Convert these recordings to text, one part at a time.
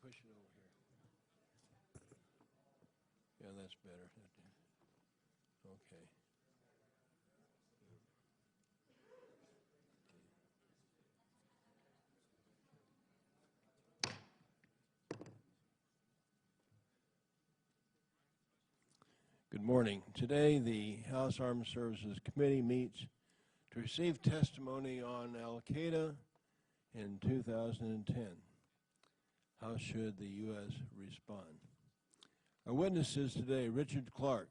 push it over here. Yeah, that's better. Okay. Good morning. Today, the House Armed Services Committee meets to receive testimony on Al-Qaeda in 2010. How should the U.S. respond? Our witnesses today, Richard Clarke,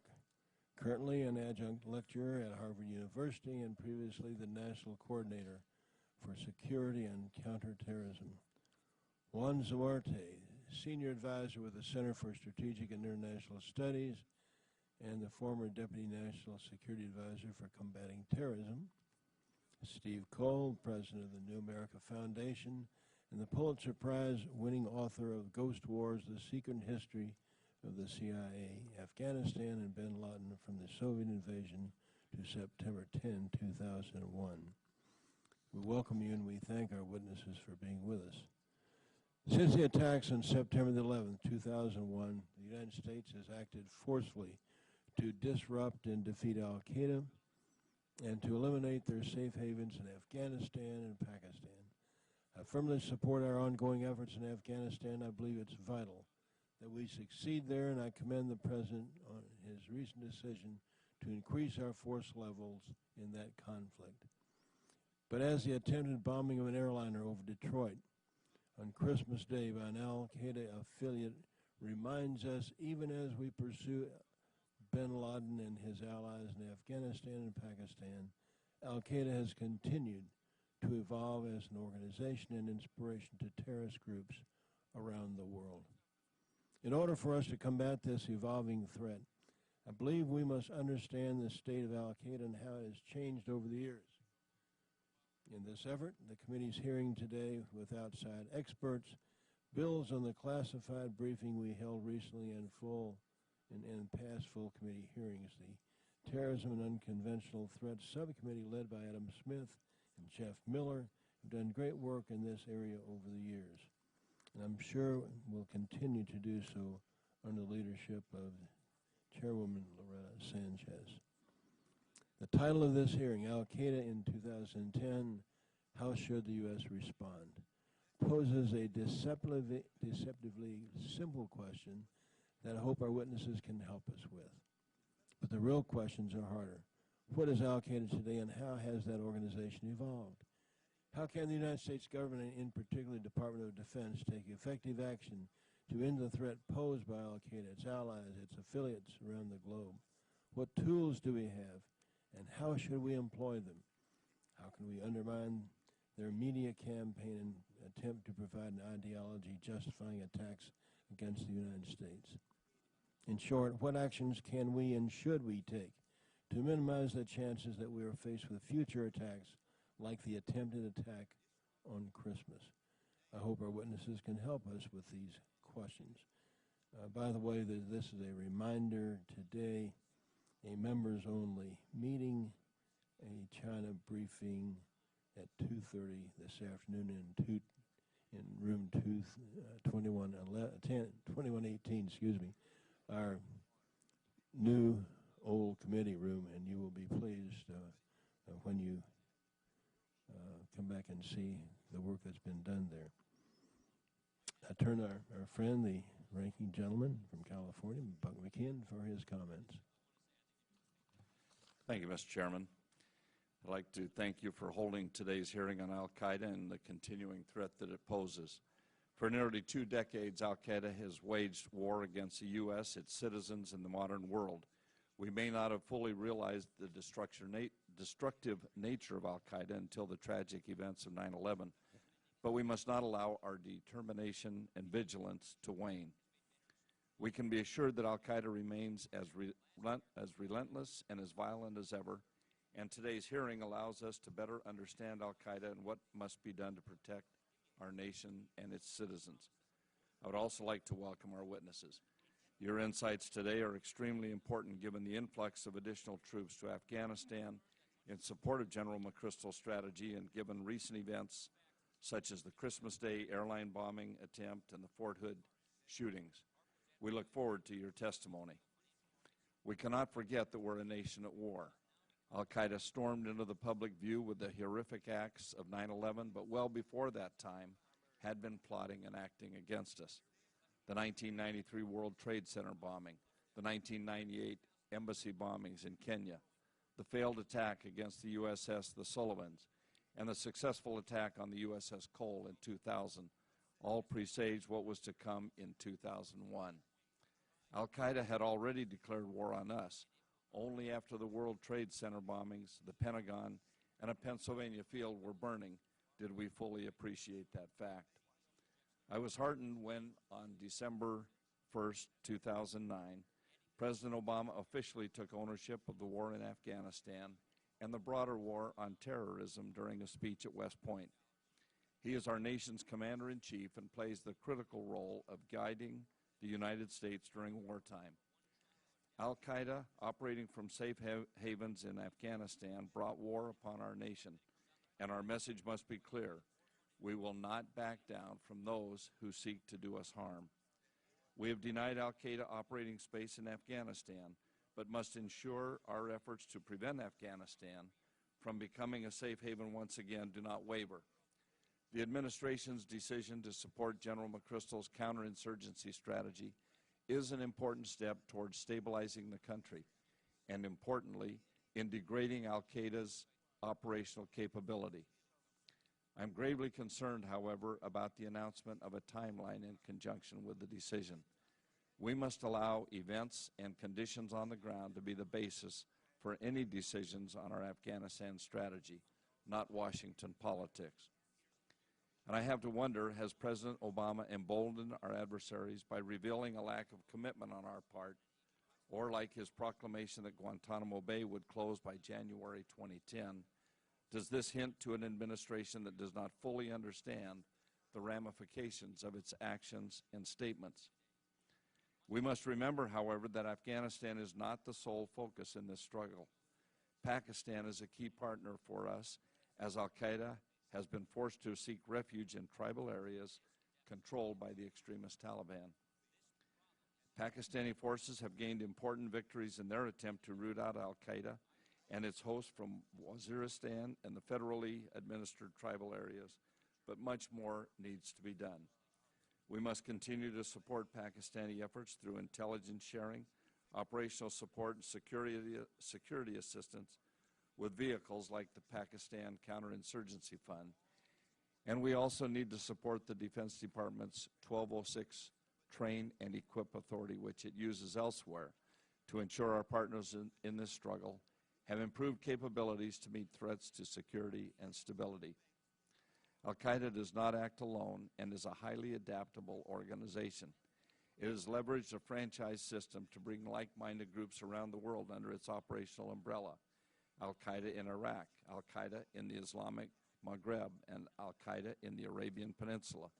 currently an adjunct lecturer at Harvard University and previously the National Coordinator for Security and Counterterrorism. Juan Zarate, Senior Advisor with the Center for Strategic and International Studies and the former Deputy National Security Advisor for Combating Terrorism. Coll, President of the New America Foundation and the Pulitzer Prize-winning author of Ghost Wars, The Secret History of the CIA, Afghanistan, and bin Laden from the Soviet invasion to September 10, 2001. We welcome you and we thank our witnesses for being with us. Since the attacks on September 11, 2001, the United States has acted forcefully to disrupt and defeat Al-Qaeda and to eliminate their safe havens in Afghanistan and Pakistan. I firmly support our ongoing efforts in Afghanistan. I believe it's vital that we succeed there, and I commend the President on his recent decision to increase our force levels in that conflict. But as the attempted bombing of an airliner over Detroit on Christmas Day by an Al-Qaeda affiliate reminds us, even as we pursue bin Laden and his allies in Afghanistan and Pakistan, Al-Qaeda has continued to evolve as an organization and inspiration to terrorist groups around the world. In order for us to combat this evolving threat, I believe we must understand the state of Al-Qaeda and how it has changed over the years. In this effort, the committee's hearing today with outside experts builds on the classified briefing we held recently in past full committee hearings. The Terrorism and Unconventional Threats Subcommittee, led by Adam Smith and Jeff Miller, have done great work in this area over the years, and I'm sure will continue to do so under the leadership of Chairwoman Loretta Sanchez. The title of this hearing, Al-Qaeda in 2010, How Should the U.S. Respond?, poses a deceptively simple question that I hope our witnesses can help us with. But the real questions are harder. What is Al-Qaeda today, and how has that organization evolved? How can the United States government, and in particular the Department of Defense, take effective action to end the threat posed by Al-Qaeda, its allies, its affiliates around the globe? What tools do we have, and how should we employ them? How can we undermine their media campaign and attempt to provide an ideology justifying attacks against the United States? In short, what actions can we and should we take to minimize the chances that we are faced with future attacks like the attempted attack on Christmas? I hope our witnesses can help us with these questions. By the way, this is a reminder today, a members-only meeting, a China briefing at 2:30 this afternoon in room 2118, excuse me, our new old committee room, and you will be pleased when you come back and see the work that's been done there. I turn our friend, the ranking gentleman from California, Buck McKeon, for his comments. Thank you, Mr. Chairman. I'd like to thank you for holding today's hearing on Al-Qaeda and the continuing threat that it poses. For nearly 2 decades, Al-Qaeda has waged war against the U.S., its citizens, and the modern world. We may not have fully realized the destructive nature of Al-Qaeda until the tragic events of 9/11, but we must not allow our determination and vigilance to wane. We can be assured that Al-Qaeda remains as relentless and as violent as ever, and today's hearing allows us to better understand Al-Qaeda and what must be done to protect our nation and its citizens. I would also like to welcome our witnesses. Your insights today are extremely important given the influx of additional troops to Afghanistan in support of General McChrystal's strategy and given recent events such as the Christmas Day airline bombing attempt and the Fort Hood shootings. We look forward to your testimony. We cannot forget that we're a nation at war. Al-Qaeda stormed into the public view with the horrific acts of 9/11, but well before that time had been plotting and acting against us. The 1993 World Trade Center bombing, the 1998 embassy bombings in Kenya, the failed attack against the USS the Sullivans, and the successful attack on the USS Coll in 2000 all presaged what was to come in 2001. Al-Qaeda had already declared war on us. Only after the World Trade Center bombings, the Pentagon, and a Pennsylvania field were burning did we fully appreciate that fact. I was heartened when, on December 1st, 2009, President Obama officially took ownership of the war in Afghanistan and the broader war on terrorism during a speech at West Point. He is our nation's commander-in-chief and plays the critical role of guiding the United States during wartime. Al-Qaeda, operating from safe havens in Afghanistan, brought war upon our nation, and our message must be clear. We will not back down from those who seek to do us harm. We have denied Al-Qaeda operating space in Afghanistan, but must ensure our efforts to prevent Afghanistan from becoming a safe haven once again do not waver. The administration's decision to support General McChrystal's counterinsurgency strategy is an important step towards stabilizing the country and, importantly, in degrading Al-Qaeda's operational capability. I'm gravely concerned, however, about the announcement of a timeline in conjunction with the decision. We must allow events and conditions on the ground to be the basis for any decisions on our Afghanistan strategy, not Washington politics. And I have to wonder, has President Obama emboldened our adversaries by revealing a lack of commitment on our part, or like his proclamation that Guantanamo Bay would close by January 2010, does this hint to an administration that does not fully understand the ramifications of its actions and statements? We must remember, however, that Afghanistan is not the sole focus in this struggle. Pakistan is a key partner for us, as Al-Qaeda has been forced to seek refuge in tribal areas controlled by the extremist Taliban. Pakistani forces have gained important victories in their attempt to root out Al-Qaeda and its hosts from Waziristan and the federally administered tribal areas, but much more needs to be done. We must continue to support Pakistani efforts through intelligence sharing, operational support, and security assistance with vehicles like the Pakistan Counterinsurgency Fund. And we also need to support the Defense Department's 1206 Train and Equip Authority, which it uses elsewhere, to ensure our partners in this struggle have improved capabilities to meet threats to security and stability. Al-Qaeda does not act alone and is a highly adaptable organization. It has leveraged a franchise system to bring like-minded groups around the world under its operational umbrella. Al-Qaeda in Iraq, Al-Qaeda in the Islamic Maghreb, and Al-Qaeda in the Arabian Peninsula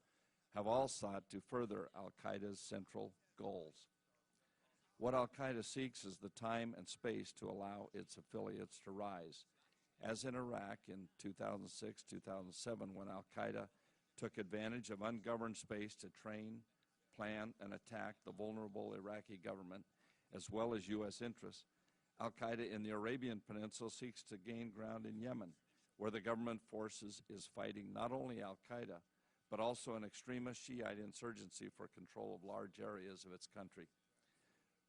have all sought to further Al-Qaeda's central goals. What Al-Qaeda seeks is the time and space to allow its affiliates to rise. As in Iraq in 2006, 2007, when Al-Qaeda took advantage of ungoverned space to train, plan, and attack the vulnerable Iraqi government, as well as U.S. interests, Al-Qaeda in the Arabian Peninsula seeks to gain ground in Yemen, where the government forces is fighting not only Al-Qaeda, but also an extremist Shiite insurgency for control of large areas of its country.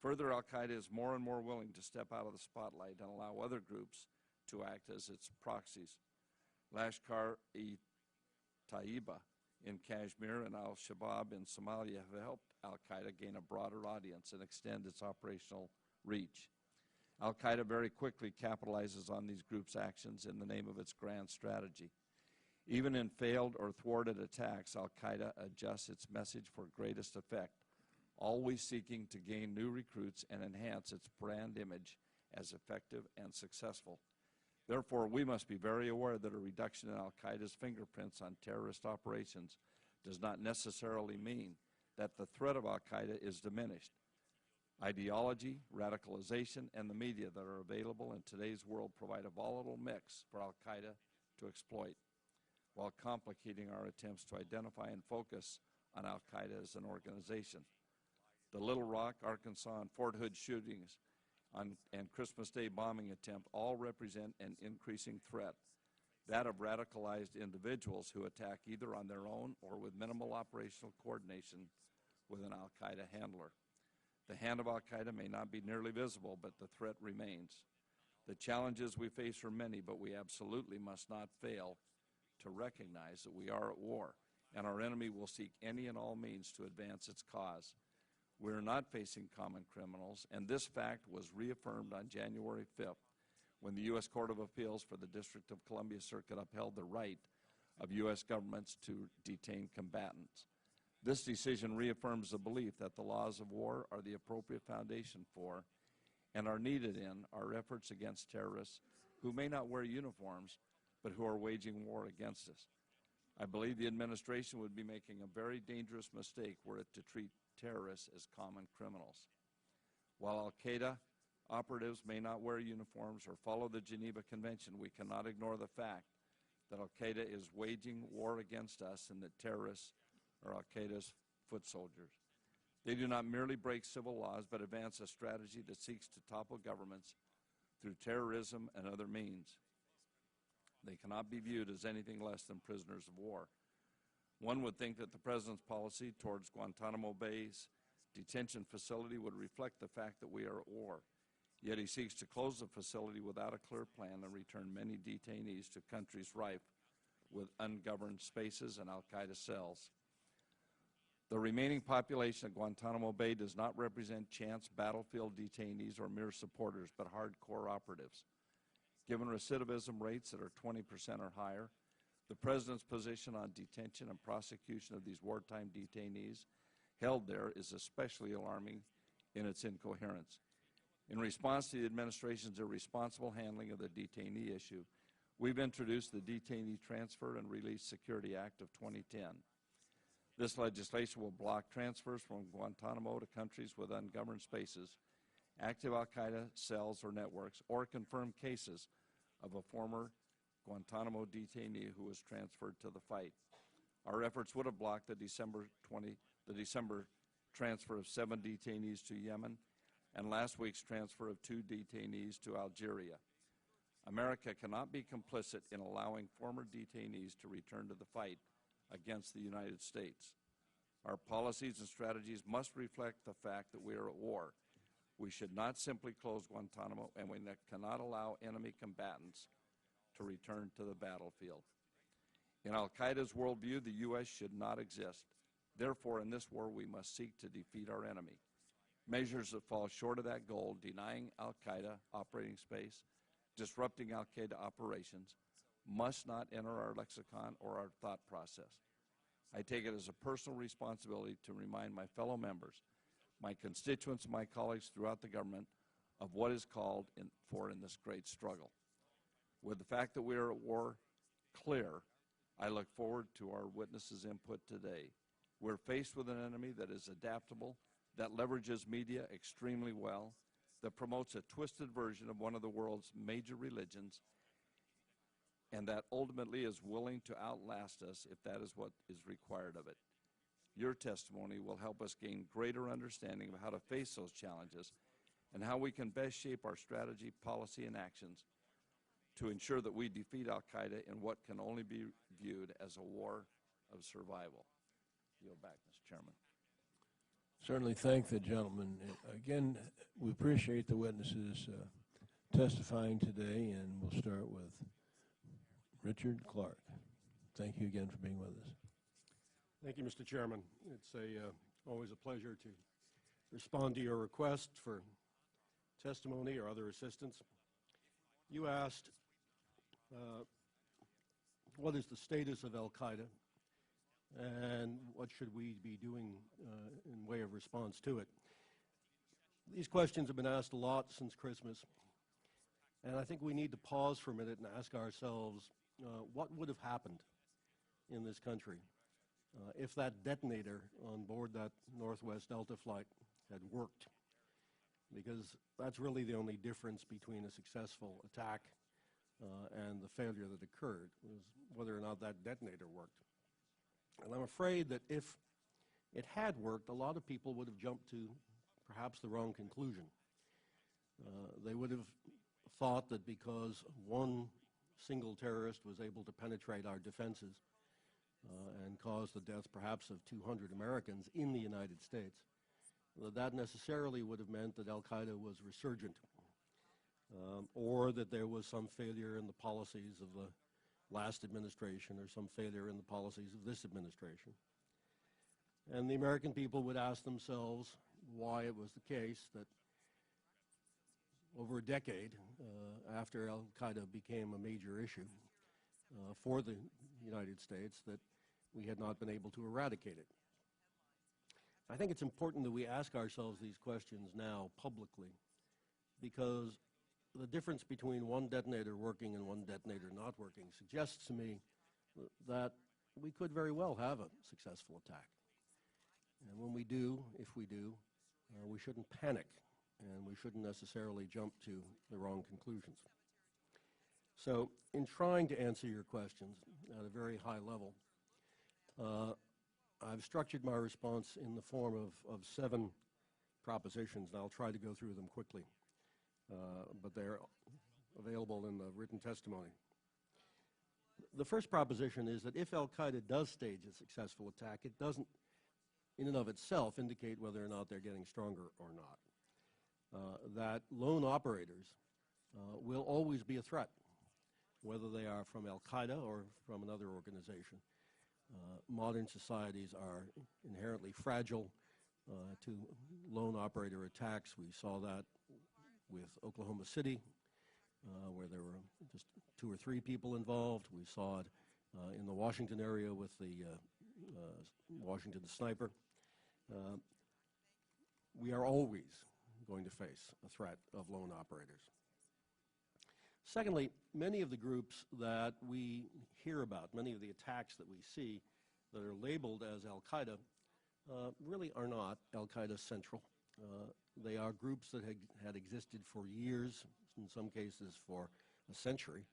Further, Al-Qaeda is more and more willing to step out of the spotlight and allow other groups to act as its proxies. Lashkar-e-Taiba in Kashmir and Al-Shabaab in Somalia have helped Al-Qaeda gain a broader audience and extend its operational reach. Al-Qaeda very quickly capitalizes on these groups' actions in the name of its grand strategy. Even in failed or thwarted attacks, Al-Qaeda adjusts its message for greatest effect, always seeking to gain new recruits and enhance its brand image as effective and successful. Therefore, we must be very aware that a reduction in Al-Qaeda's fingerprints on terrorist operations does not necessarily mean that the threat of Al-Qaeda is diminished. Ideology, radicalization, and the media that are available in today's world provide a volatile mix for Al-Qaeda to exploit. while complicating our attempts to identify and focus on Al-Qaeda as an organization. The Little Rock, Arkansas, and Fort Hood shootings and Christmas Day bombing attempt all represent an increasing threat, that of radicalized individuals who attack either on their own or with minimal operational coordination with an Al-Qaeda handler. The hand of Al-Qaeda may not be nearly visible, but the threat remains. The challenges we face are many, but we absolutely must not fail to recognize that we are at war, and our enemy will seek any and all means to advance its cause. We are not facing common criminals, and this fact was reaffirmed on January 5th when the U.S. Court of Appeals for the District of Columbia Circuit upheld the right of U.S. governments to detain combatants. This decision reaffirms the belief that the laws of war are the appropriate foundation for and are needed in our efforts against terrorists who may not wear uniforms but who are waging war against us. I believe the administration would be making a very dangerous mistake were it to treat terrorists as common criminals. While Al-Qaeda operatives may not wear uniforms or follow the Geneva Convention, we cannot ignore the fact that Al-Qaeda is waging war against us and that terrorists are Al-Qaeda's foot soldiers. They do not merely break civil laws, but advance a strategy that seeks to topple governments through terrorism and other means. They cannot be viewed as anything less than prisoners of war. One would think that the President's policy towards Guantanamo Bay's detention facility would reflect the fact that we are at war. Yet he seeks to close the facility without a clear plan and return many detainees to countries rife with ungoverned spaces and Al-Qaeda cells. The remaining population at Guantanamo Bay does not represent chance battlefield detainees or mere supporters, but hardcore operatives. Given recidivism rates that are 20% or higher, the President's position on detention and prosecution of these wartime detainees held there is especially alarming in its incoherence. In response to the administration's irresponsible handling of the detainee issue, we've introduced the Detainee Transfer and Release Security Act of 2010. This legislation will block transfers from Guantanamo to countries with ungoverned spaces, active Al-Qaeda cells or networks, or confirmed cases of a former Guantanamo detainee who was transferred to the fight. Our efforts would have blocked the December transfer of 7 detainees to Yemen and last week's transfer of 2 detainees to Algeria. America cannot be complicit in allowing former detainees to return to the fight against the United States. Our policies and strategies must reflect the fact that we are at war. We should not simply close Guantanamo, and we cannot allow enemy combatants to return to the battlefield. In Al-Qaeda's worldview, the U.S. should not exist. Therefore, in this war, we must seek to defeat our enemy. Measures that fall short of that goal, denying Al-Qaeda operating space, disrupting Al-Qaeda operations, must not enter our lexicon or our thought process. I take it as a personal responsibility to remind my fellow members, my constituents, and my colleagues throughout the government of what is called for in this great struggle. With the fact that we are at war clear, I look forward to our witnesses' input today. We're faced with an enemy that is adaptable, that leverages media extremely well, that promotes a twisted version of one of the world's major religions, and that ultimately is willing to outlast us if that is what is required of it. Your testimony will help us gain greater understanding of how to face those challenges and how we can best shape our strategy, policy, and actions to ensure that we defeat Al-Qaeda in what can only be viewed as a war of survival. Yield back, Mr. Chairman. Certainly thank the gentleman. Again, we appreciate the witnesses testifying today, and we'll start with Richard Clarke. Thank you again for being with us. Thank you, Mr. Chairman. It's always a pleasure to respond to your request for testimony or other assistance. You asked, what is the status of Al-Qaeda and what should we be doing in way of response to it? These questions have been asked a lot since Christmas, and I think we need to pause for a minute and ask ourselves, what would have happened in this country if that detonator on board that Northwest Delta flight had worked? Because that's really the only difference between a successful attack and the failure that occurred was whether or not that detonator worked. And I'm afraid that if it had worked, a lot of people would have jumped to perhaps the wrong conclusion. They would have thought that because one single terrorist was able to penetrate our defenses and cause the death perhaps of 200 Americans in the United States, that necessarily would have meant that Al-Qaeda was resurgent, or that there was some failure in the policies of the last administration or some failure in the policies of this administration. And the American people would ask themselves why it was the case that over a decade after Al-Qaeda became a major issue for the United States, that we had not been able to eradicate it. I think it's important that we ask ourselves these questions now publicly, because the difference between one detonator working and one detonator not working suggests to me that we could very well have a successful attack. And when we do, if we do, we shouldn't panic, and we shouldn't necessarily jump to the wrong conclusions. So in trying to answer your questions at a very high level, I've structured my response in the form of 7 propositions, and I'll try to go through them quickly, but they're available in the written testimony. The first proposition is that if Al-Qaeda does stage a successful attack, it doesn't in and of itself indicate whether or not they're getting stronger or not. That lone operators will always be a threat, whether they are from Al-Qaeda or from another organization. Modern societies are inherently fragile to lone operator attacks. We saw that with Oklahoma City, where there were just 2 or 3 people involved. We saw it in the Washington area with the Washington sniper. We are always going to face a threat of lone operators. Secondly, many of the groups that we hear about, many of the attacks that we see that are labeled as Al-Qaeda, really are not Al-Qaeda central. They are groups that had existed for years, in some cases for a century,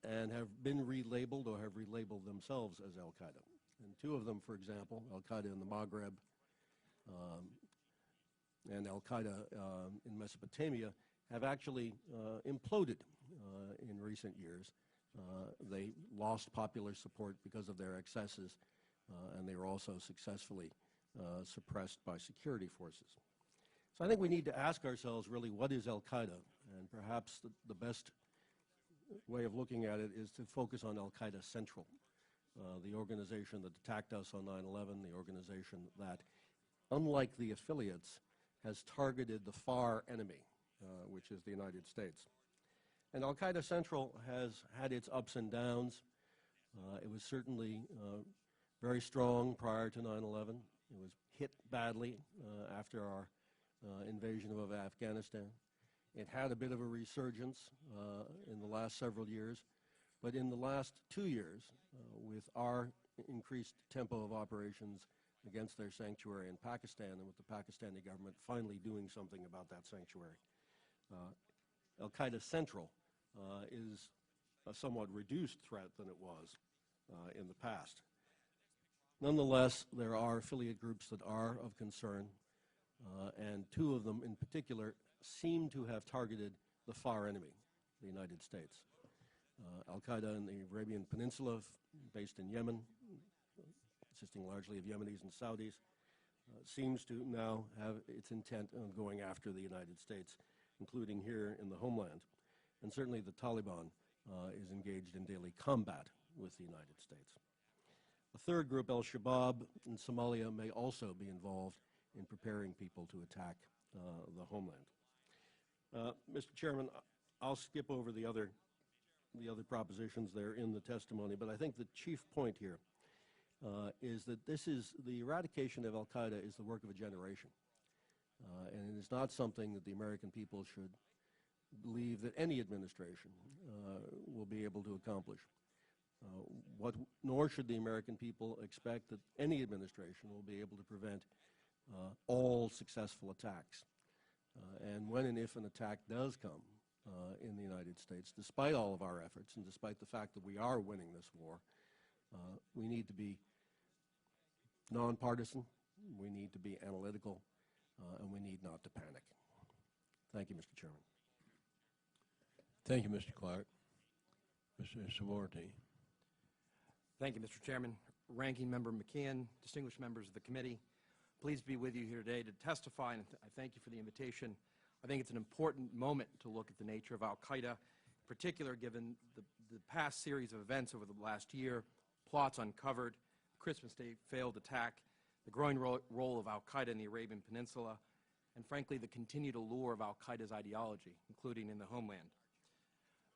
and have been relabeled or have relabeled themselves as Al-Qaeda. And 2 of them, for example, Al-Qaeda in the Maghreb and Al-Qaeda in Mesopotamia, have actually imploded in recent years. They lost popular support because of their excesses, and they were also successfully suppressed by security forces. So I think we need to ask ourselves, really, what is Al-Qaeda? And perhaps the best way of looking at it is to focus on Al-Qaeda Central, the organization that attacked us on 9/11, the organization that, unlike the affiliates, has targeted the far enemy, which is the United States. And Al-Qaeda Central has had its ups and downs. It was certainly very strong prior to 9/11. It was hit badly after our invasion of Afghanistan. It had a bit of a resurgence in the last several years. But in the last 2 years, with our increased tempo of operations against their sanctuary in Pakistan, and with the Pakistani government finally doing something about that sanctuary, Al-Qaeda Central is a somewhat reduced threat than it was in the past. Nonetheless, there are affiliate groups that are of concern, and 2 of them in particular seem to have targeted the far enemy, the United States. Al-Qaeda in the Arabian Peninsula, based in Yemen, consisting largely of Yemenis and Saudis, seems to now have its intent on going after the United States, including here in the homeland. And certainly the Taliban is engaged in daily combat with the United States. A third group, Al-Shabaab in Somalia, may also be involved in preparing people to attack the homeland. Mr. Chairman, I'll skip over the other propositions there in the testimony, but I think the chief point here is that the eradication of Al-Qaeda is the work of a generation. And it is not something that the American people should believe that any administration will be able to accomplish. Nor should the American people expect that any administration will be able to prevent all successful attacks. And when and if an attack does come, in the United States, despite all of our efforts and despite the fact that we are winning this war. We need to be nonpartisan, we need to be analytical, and we need not to panic. Thank you, Mr. Chairman. Thank you, Mr. Clarke. Mr. Zarate. Thank you, Mr. Chairman. Ranking Member McKeon, distinguished members of the committee, pleased to be with you here today to testify, and I thank you for the invitation. I think it's an important moment to look at the nature of Al-Qaeda, in particular given the past series of events over the last year, plots uncovered, Christmas Day failed attack, the growing role of Al-Qaeda in the Arabian Peninsula, and frankly the continued allure of Al-Qaeda's ideology, including in the homeland.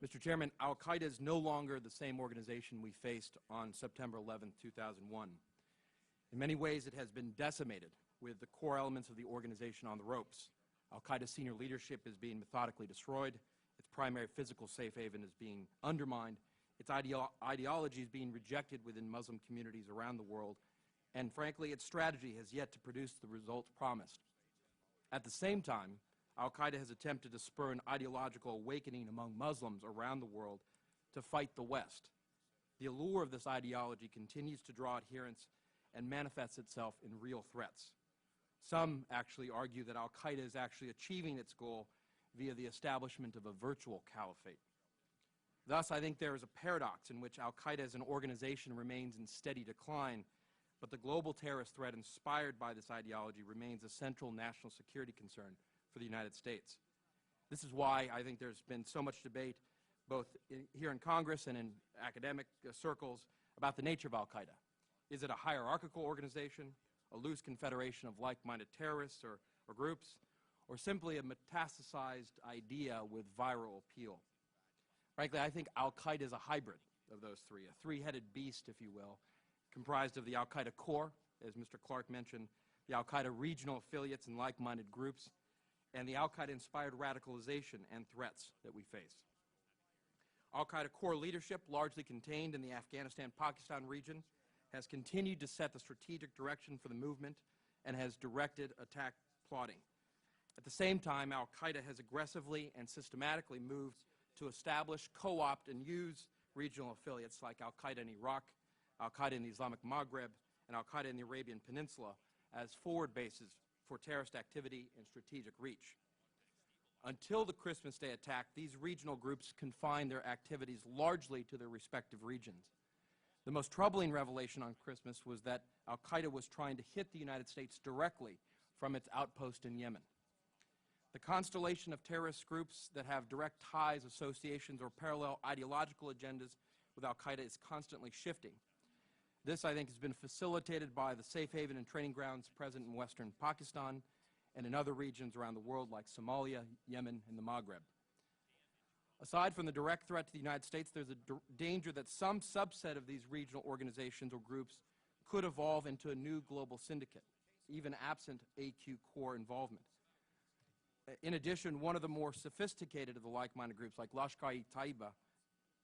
Mr. Chairman, Al-Qaeda is no longer the same organization we faced on September 11, 2001. In many ways, it has been decimated, with the core elements of the organization on the ropes. Al-Qaeda's senior leadership is being methodically destroyed, its primary physical safe haven is being undermined, its ideology is being rejected within Muslim communities around the world, and frankly, its strategy has yet to produce the results promised. At the same time, Al-Qaeda has attempted to spur an ideological awakening among Muslims around the world to fight the West. The allure of this ideology continues to draw adherents and manifests itself in real threats. Some actually argue that Al-Qaeda is actually achieving its goal via the establishment of a virtual caliphate. Thus, I think there is a paradox in which Al-Qaeda as an organization remains in steady decline, but the global terrorist threat inspired by this ideology remains a central national security concern for the United States. This is why I think there's been so much debate, both here in Congress and in academic circles, about the nature of Al-Qaeda. Is it a hierarchical organization, a loose confederation of like-minded terrorists or groups, or simply a metastasized idea with viral appeal? Frankly, I think Al-Qaeda is a hybrid of those three, a three-headed beast, if you will, comprised of the Al-Qaeda core, as Mr. Clarke mentioned, the Al-Qaeda regional affiliates and like-minded groups, and the Al-Qaeda-inspired radicalization and threats that we face. Al-Qaeda core leadership, largely contained in the Afghanistan-Pakistan region, has continued to set the strategic direction for the movement and has directed attack plotting. At the same time, Al-Qaeda has aggressively and systematically moved to establish, co-opt, and use regional affiliates like Al-Qaeda in Iraq, Al-Qaeda in the Islamic Maghreb, and Al-Qaeda in the Arabian Peninsula as forward bases for terrorist activity and strategic reach. Until the Christmas Day attack, these regional groups confined their activities largely to their respective regions. The most troubling revelation on Christmas was that Al-Qaeda was trying to hit the United States directly from its outpost in Yemen. The constellation of terrorist groups that have direct ties, associations, or parallel ideological agendas with Al-Qaeda is constantly shifting. This, I think, has been facilitated by the safe haven and training grounds present in western Pakistan and in other regions around the world like Somalia, Yemen, and the Maghreb. Aside from the direct threat to the United States, there's a danger that some subset of these regional organizations or groups could evolve into a new global syndicate, even absent AQ core involvement. In addition, one of the more sophisticated of the like-minded groups, like Lashkar-e-Taiba,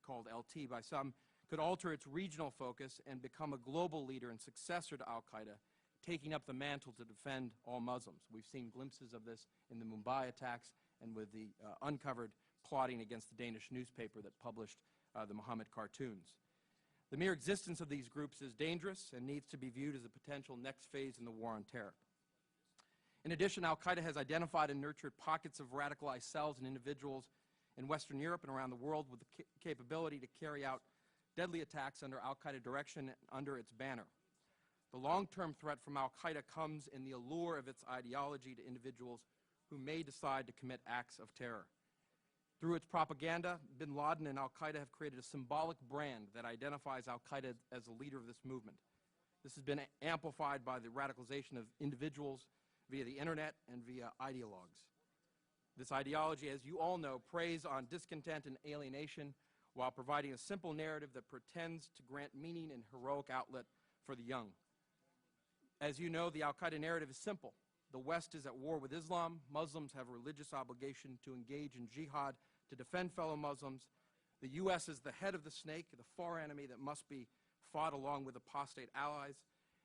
called LT by some, could alter its regional focus and become a global leader and successor to Al-Qaeda, taking up the mantle to defend all Muslims. We've seen glimpses of this in the Mumbai attacks and with the uncovered plotting against the Danish newspaper that published the Muhammad cartoons. The mere existence of these groups is dangerous and needs to be viewed as a potential next phase in the war on terror. In addition, Al-Qaeda has identified and nurtured pockets of radicalized cells and individuals in Western Europe and around the world with the capability to carry out deadly attacks under Al-Qaeda direction and under its banner. The long-term threat from Al-Qaeda comes in the allure of its ideology to individuals who may decide to commit acts of terror. Through its propaganda, bin Laden and Al-Qaeda have created a symbolic brand that identifies Al-Qaeda as the leader of this movement. This has been amplified by the radicalization of individuals via the internet and via ideologues. This ideology, as you all know, preys on discontent and alienation while providing a simple narrative that pretends to grant meaning and heroic outlet for the young. As you know, the Al-Qaeda narrative is simple. The West is at war with Islam. Muslims have a religious obligation to engage in jihad to defend fellow Muslims. The U.S. is the head of the snake, the far enemy that must be fought along with apostate allies.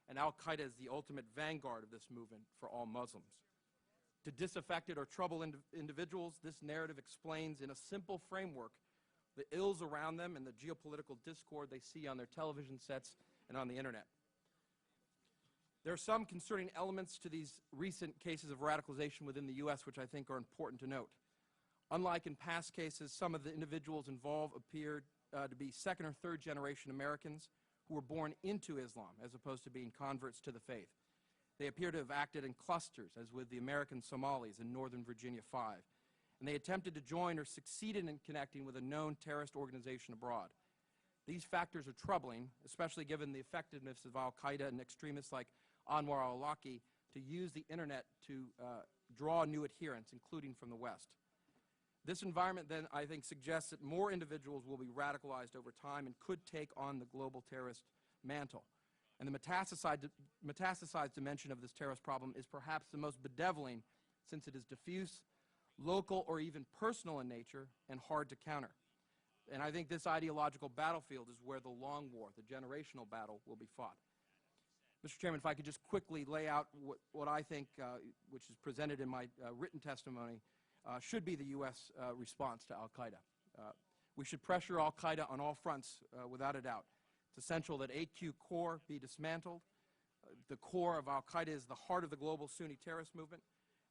And Al-Qaeda is the ultimate vanguard of this movement for all Muslims. To disaffected or troubled individuals, this narrative explains in a simple framework the ills around them and the geopolitical discord they see on their television sets and on the internet. There are some concerning elements to these recent cases of radicalization within the U.S. which I think are important to note. Unlike in past cases, some of the individuals involved appeared to be second or third generation Americans who were born into Islam as opposed to being converts to the faith. They appear to have acted in clusters, as with the American Somalis in Northern Virginia 5, and they attempted to join or succeeded in connecting with a known terrorist organization abroad. These factors are troubling, especially given the effectiveness of Al-Qaeda and extremists like Anwar al-Awlaki to use the internet to draw new adherents, including from the West. This environment then, I think, suggests that more individuals will be radicalized over time and could take on the global terrorist mantle. And the metastasized dimension of this terrorist problem is perhaps the most bedeviling, since it is diffuse, local, or even personal in nature and hard to counter. And I think this ideological battlefield is where the long war, the generational battle, will be fought. Mr. Chairman, if I could just quickly lay out what I think, which is presented in my written testimony, should be the U.S. response to Al-Qaeda. We should pressure Al-Qaeda on all fronts, without a doubt. It's essential that AQ core be dismantled. The core of Al-Qaeda is the heart of the global Sunni terrorist movement,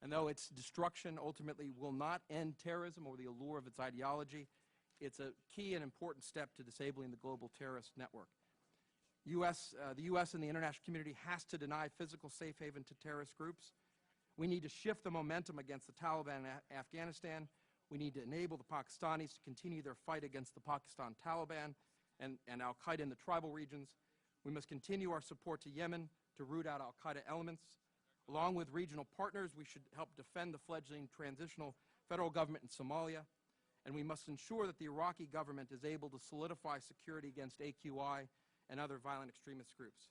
and though its destruction ultimately will not end terrorism or the allure of its ideology, it's a key and important step to disabling the global terrorist network. The U.S. and the international community has to deny physical safe haven to terrorist groups. We need to shift the momentum against the Taliban in Afghanistan. We need to enable the Pakistanis to continue their fight against the Pakistan Taliban and Al-Qaeda in the tribal regions. We must continue our support to Yemen to root out Al-Qaeda elements. Along with regional partners, we should help defend the fledgling transitional federal government in Somalia. And we must ensure that the Iraqi government is able to solidify security against AQI and other violent extremist groups.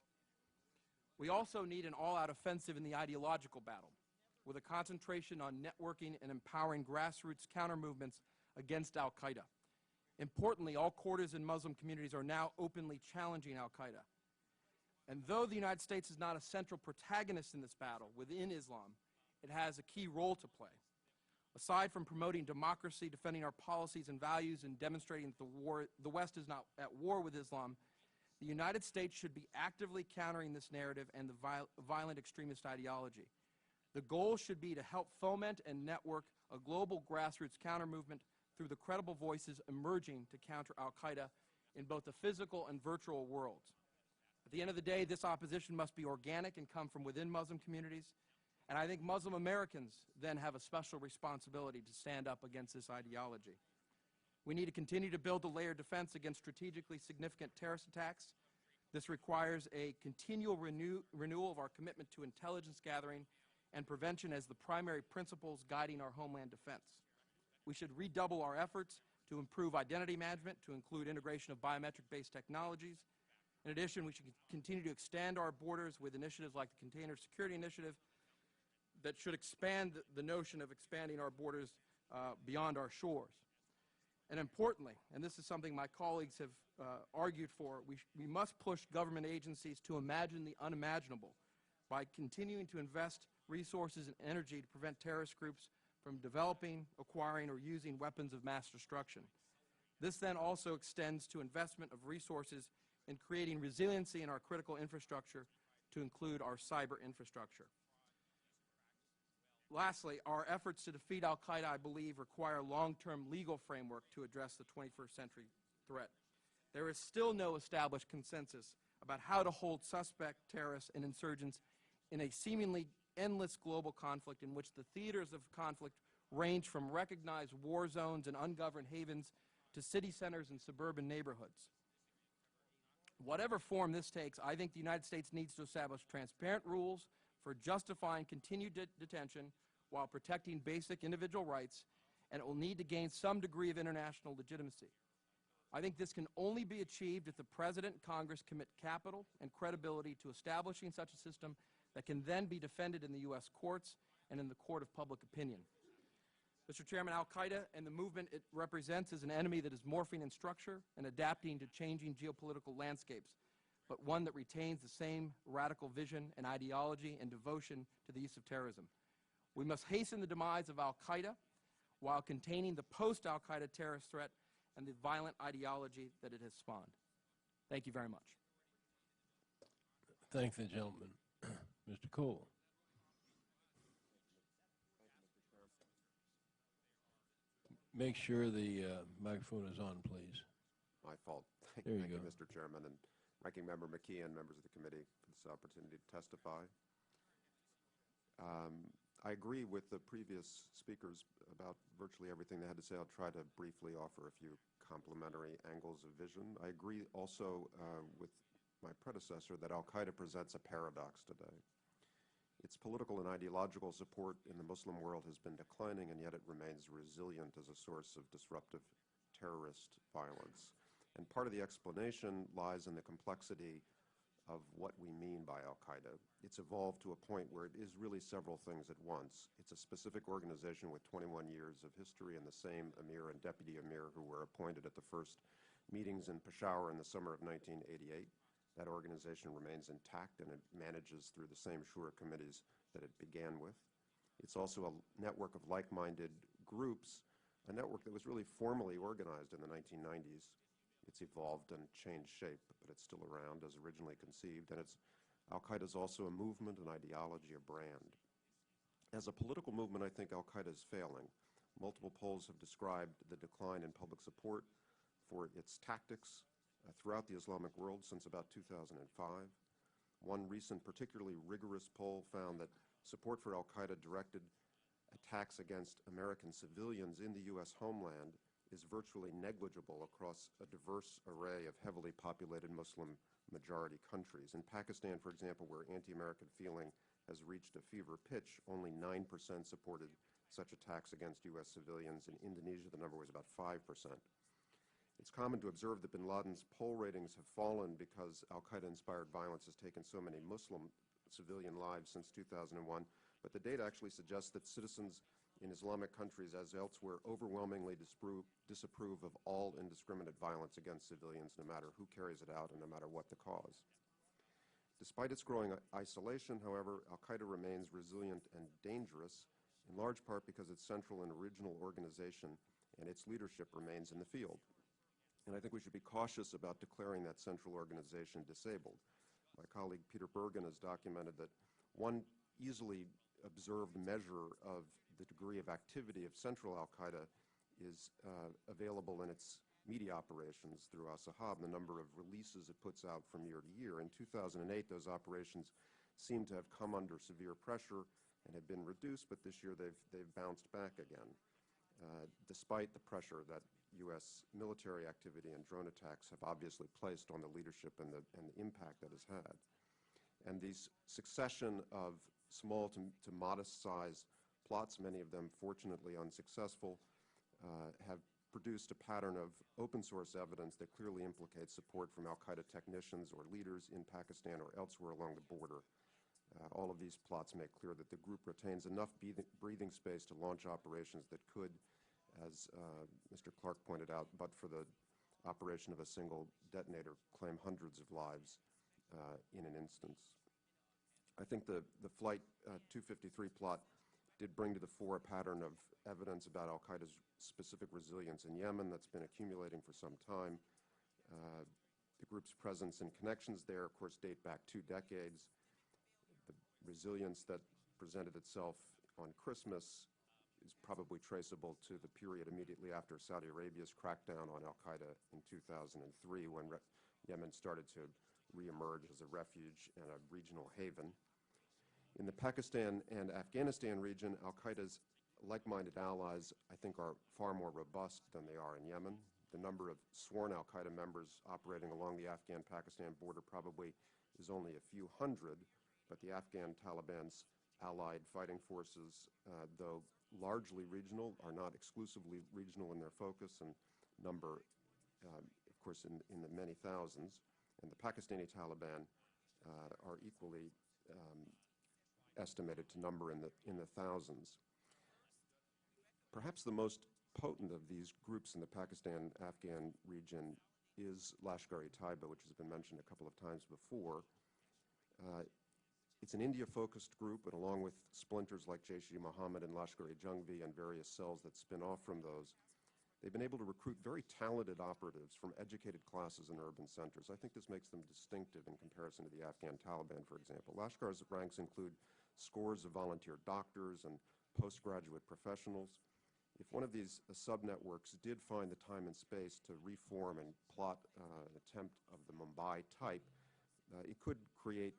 We also need an all-out offensive in the ideological battle, with a concentration on networking and empowering grassroots counter-movements against Al-Qaeda. Importantly, all quarters in Muslim communities are now openly challenging Al-Qaeda. And though the United States is not a central protagonist in this battle within Islam, it has a key role to play. Aside from promoting democracy, defending our policies and values, and demonstrating that the West is not at war with Islam, the United States should be actively countering this narrative and the violent extremist ideology. The goal should be to help foment and network a global grassroots counter-movement through the credible voices emerging to counter Al-Qaeda in both the physical and virtual worlds. At the end of the day, this opposition must be organic and come from within Muslim communities, and I think Muslim Americans then have a special responsibility to stand up against this ideology. We need to continue to build a layered defense against strategically significant terrorist attacks. This requires a continual renewal of our commitment to intelligence gathering and prevention as the primary principles guiding our homeland defense. We should redouble our efforts to improve identity management, to include integration of biometric-based technologies. In addition, we should continue to extend our borders with initiatives like the Container Security Initiative that should expand the notion of expanding our borders beyond our shores. And importantly, and this is something my colleagues have argued for, we must push government agencies to imagine the unimaginable by continuing to invest resources and energy to prevent terrorist groups from developing, acquiring, or using weapons of mass destruction. This then also extends to investment of resources in creating resiliency in our critical infrastructure, to include our cyber infrastructure. Lastly, our efforts to defeat Al-Qaeda, I believe, require a long-term legal framework to address the 21st century threat. There is still no established consensus about how to hold suspect terrorists and insurgents in a seemingly endless global conflict in which the theaters of conflict range from recognized war zones and ungoverned havens to city centers and suburban neighborhoods. Whatever form this takes, I think the United States needs to establish transparent rules for justifying continued detention while protecting basic individual rights, and it will need to gain some degree of international legitimacy. I think this can only be achieved if the President and Congress commit capital and credibility to establishing such a system that can then be defended in the U.S. courts and in the court of public opinion. Mr. Chairman, Al-Qaeda and the movement it represents is an enemy that is morphing in structure and adapting to changing geopolitical landscapes, but one that retains the same radical vision and ideology and devotion to the use of terrorism. We must hasten the demise of Al-Qaeda while containing the post-Al-Qaeda terrorist threat and the violent ideology that it has spawned. Thank you very much. Thank the gentleman. Mr. Coll. Make sure the microphone is on, please. My fault. There you Thank you, go. Mr. Chairman, and Ranking Member McKeon, members of the committee, for this opportunity to testify. I agree with the previous speakers about virtually everything they had to say. I'll try to briefly offer a few complementary angles of vision. I agree also with my predecessor that Al-Qaeda presents a paradox today. Its political and ideological support in the Muslim world has been declining, and yet it remains resilient as a source of disruptive terrorist violence. And part of the explanation lies in the complexity of what we mean by Al-Qaeda. It's evolved to a point where it is really several things at once. It's a specific organization with 21 years of history, and the same emir and deputy emir who were appointed at the first meetings in Peshawar in the summer of 1988. That organization remains intact, and it manages through the same Shura committees that it began with. It's also a network of like-minded groups, a network that was really formally organized in the 1990s. It's evolved and changed shape, but it's still around as originally conceived, and Al-Qaeda is also a movement, an ideology, a brand. As a political movement, I think Al-Qaeda is failing. Multiple polls have described the decline in public support for its tactics throughout the Islamic world since about 2005. One recent particularly rigorous poll found that support for Al-Qaeda directed attacks against American civilians in the U.S. homeland is virtually negligible across a diverse array of heavily populated Muslim majority countries. In Pakistan, for example, where anti-American feeling has reached a fever pitch, only 9% supported such attacks against U.S. civilians. In Indonesia, the number was about 5%. It's common to observe that bin Laden's poll ratings have fallen because Al-Qaeda-inspired violence has taken so many Muslim civilian lives since 2001, but the data actually suggests that citizens in Islamic countries, as elsewhere, overwhelmingly disapprove of all indiscriminate violence against civilians, no matter who carries it out and no matter what the cause. Despite its growing isolation, however, Al-Qaeda remains resilient and dangerous, in large part because its central and original organization and its leadership remains in the field. And I think we should be cautious about declaring that central organization disabled. My colleague Peter Bergen has documented that one easily observed measure of the degree of activity of central Al-Qaeda is available in its media operations through Al-Sahab, the number of releases it puts out from year to year. In 2008, those operations seem to have come under severe pressure and have been reduced, but this year they've bounced back again, despite the pressure that U.S. military activity and drone attacks have obviously placed on the leadership and the impact that has had. And these succession of small to modest-sized plots, many of them fortunately unsuccessful, have produced a pattern of open-source evidence that clearly implicates support from Al-Qaeda technicians or leaders in Pakistan or elsewhere along the border. All of these plots make clear that the group retains enough breathing space to launch operations that could, as Mr. Clarke pointed out, but for the operation of a single detonator, claim hundreds of lives in an instance. I think the Flight 253 plot did bring to the fore a pattern of evidence about Al-Qaeda's specific resilience in Yemen that's been accumulating for some time. The group's presence and connections there, of course, date back 2 decades. The resilience that presented itself on Christmas is probably traceable to the period immediately after Saudi Arabia's crackdown on Al-Qaeda in 2003, when Yemen started to reemerge as a refuge and a regional haven. In the Pakistan and Afghanistan region, Al-Qaeda's like-minded allies, I think, are far more robust than they are in Yemen. The number of sworn Al-Qaeda members operating along the Afghan-Pakistan border probably is only a few hundred, but the Afghan Taliban's allied fighting forces, though largely regional, are not exclusively regional in their focus and number, of course, in the many thousands. And the Pakistani Taliban are equally estimated to number in the thousands. Perhaps the most potent of these groups in the Pakistan-Afghan region is Lashkar-e-Taiba, which has been mentioned a couple of times before. It's an India-focused group, and along with splinters like Jaish-e-Mohammed and Lashkar-e-Jhangvi and various cells that spin off from those, they've been able to recruit very talented operatives from educated classes in urban centers. I think this makes them distinctive in comparison to the Afghan Taliban, for example. Lashkar's ranks include scores of volunteer doctors and postgraduate professionals. If one of these subnetworks did find the time and space to reform and plot an attempt of the Mumbai type, it could create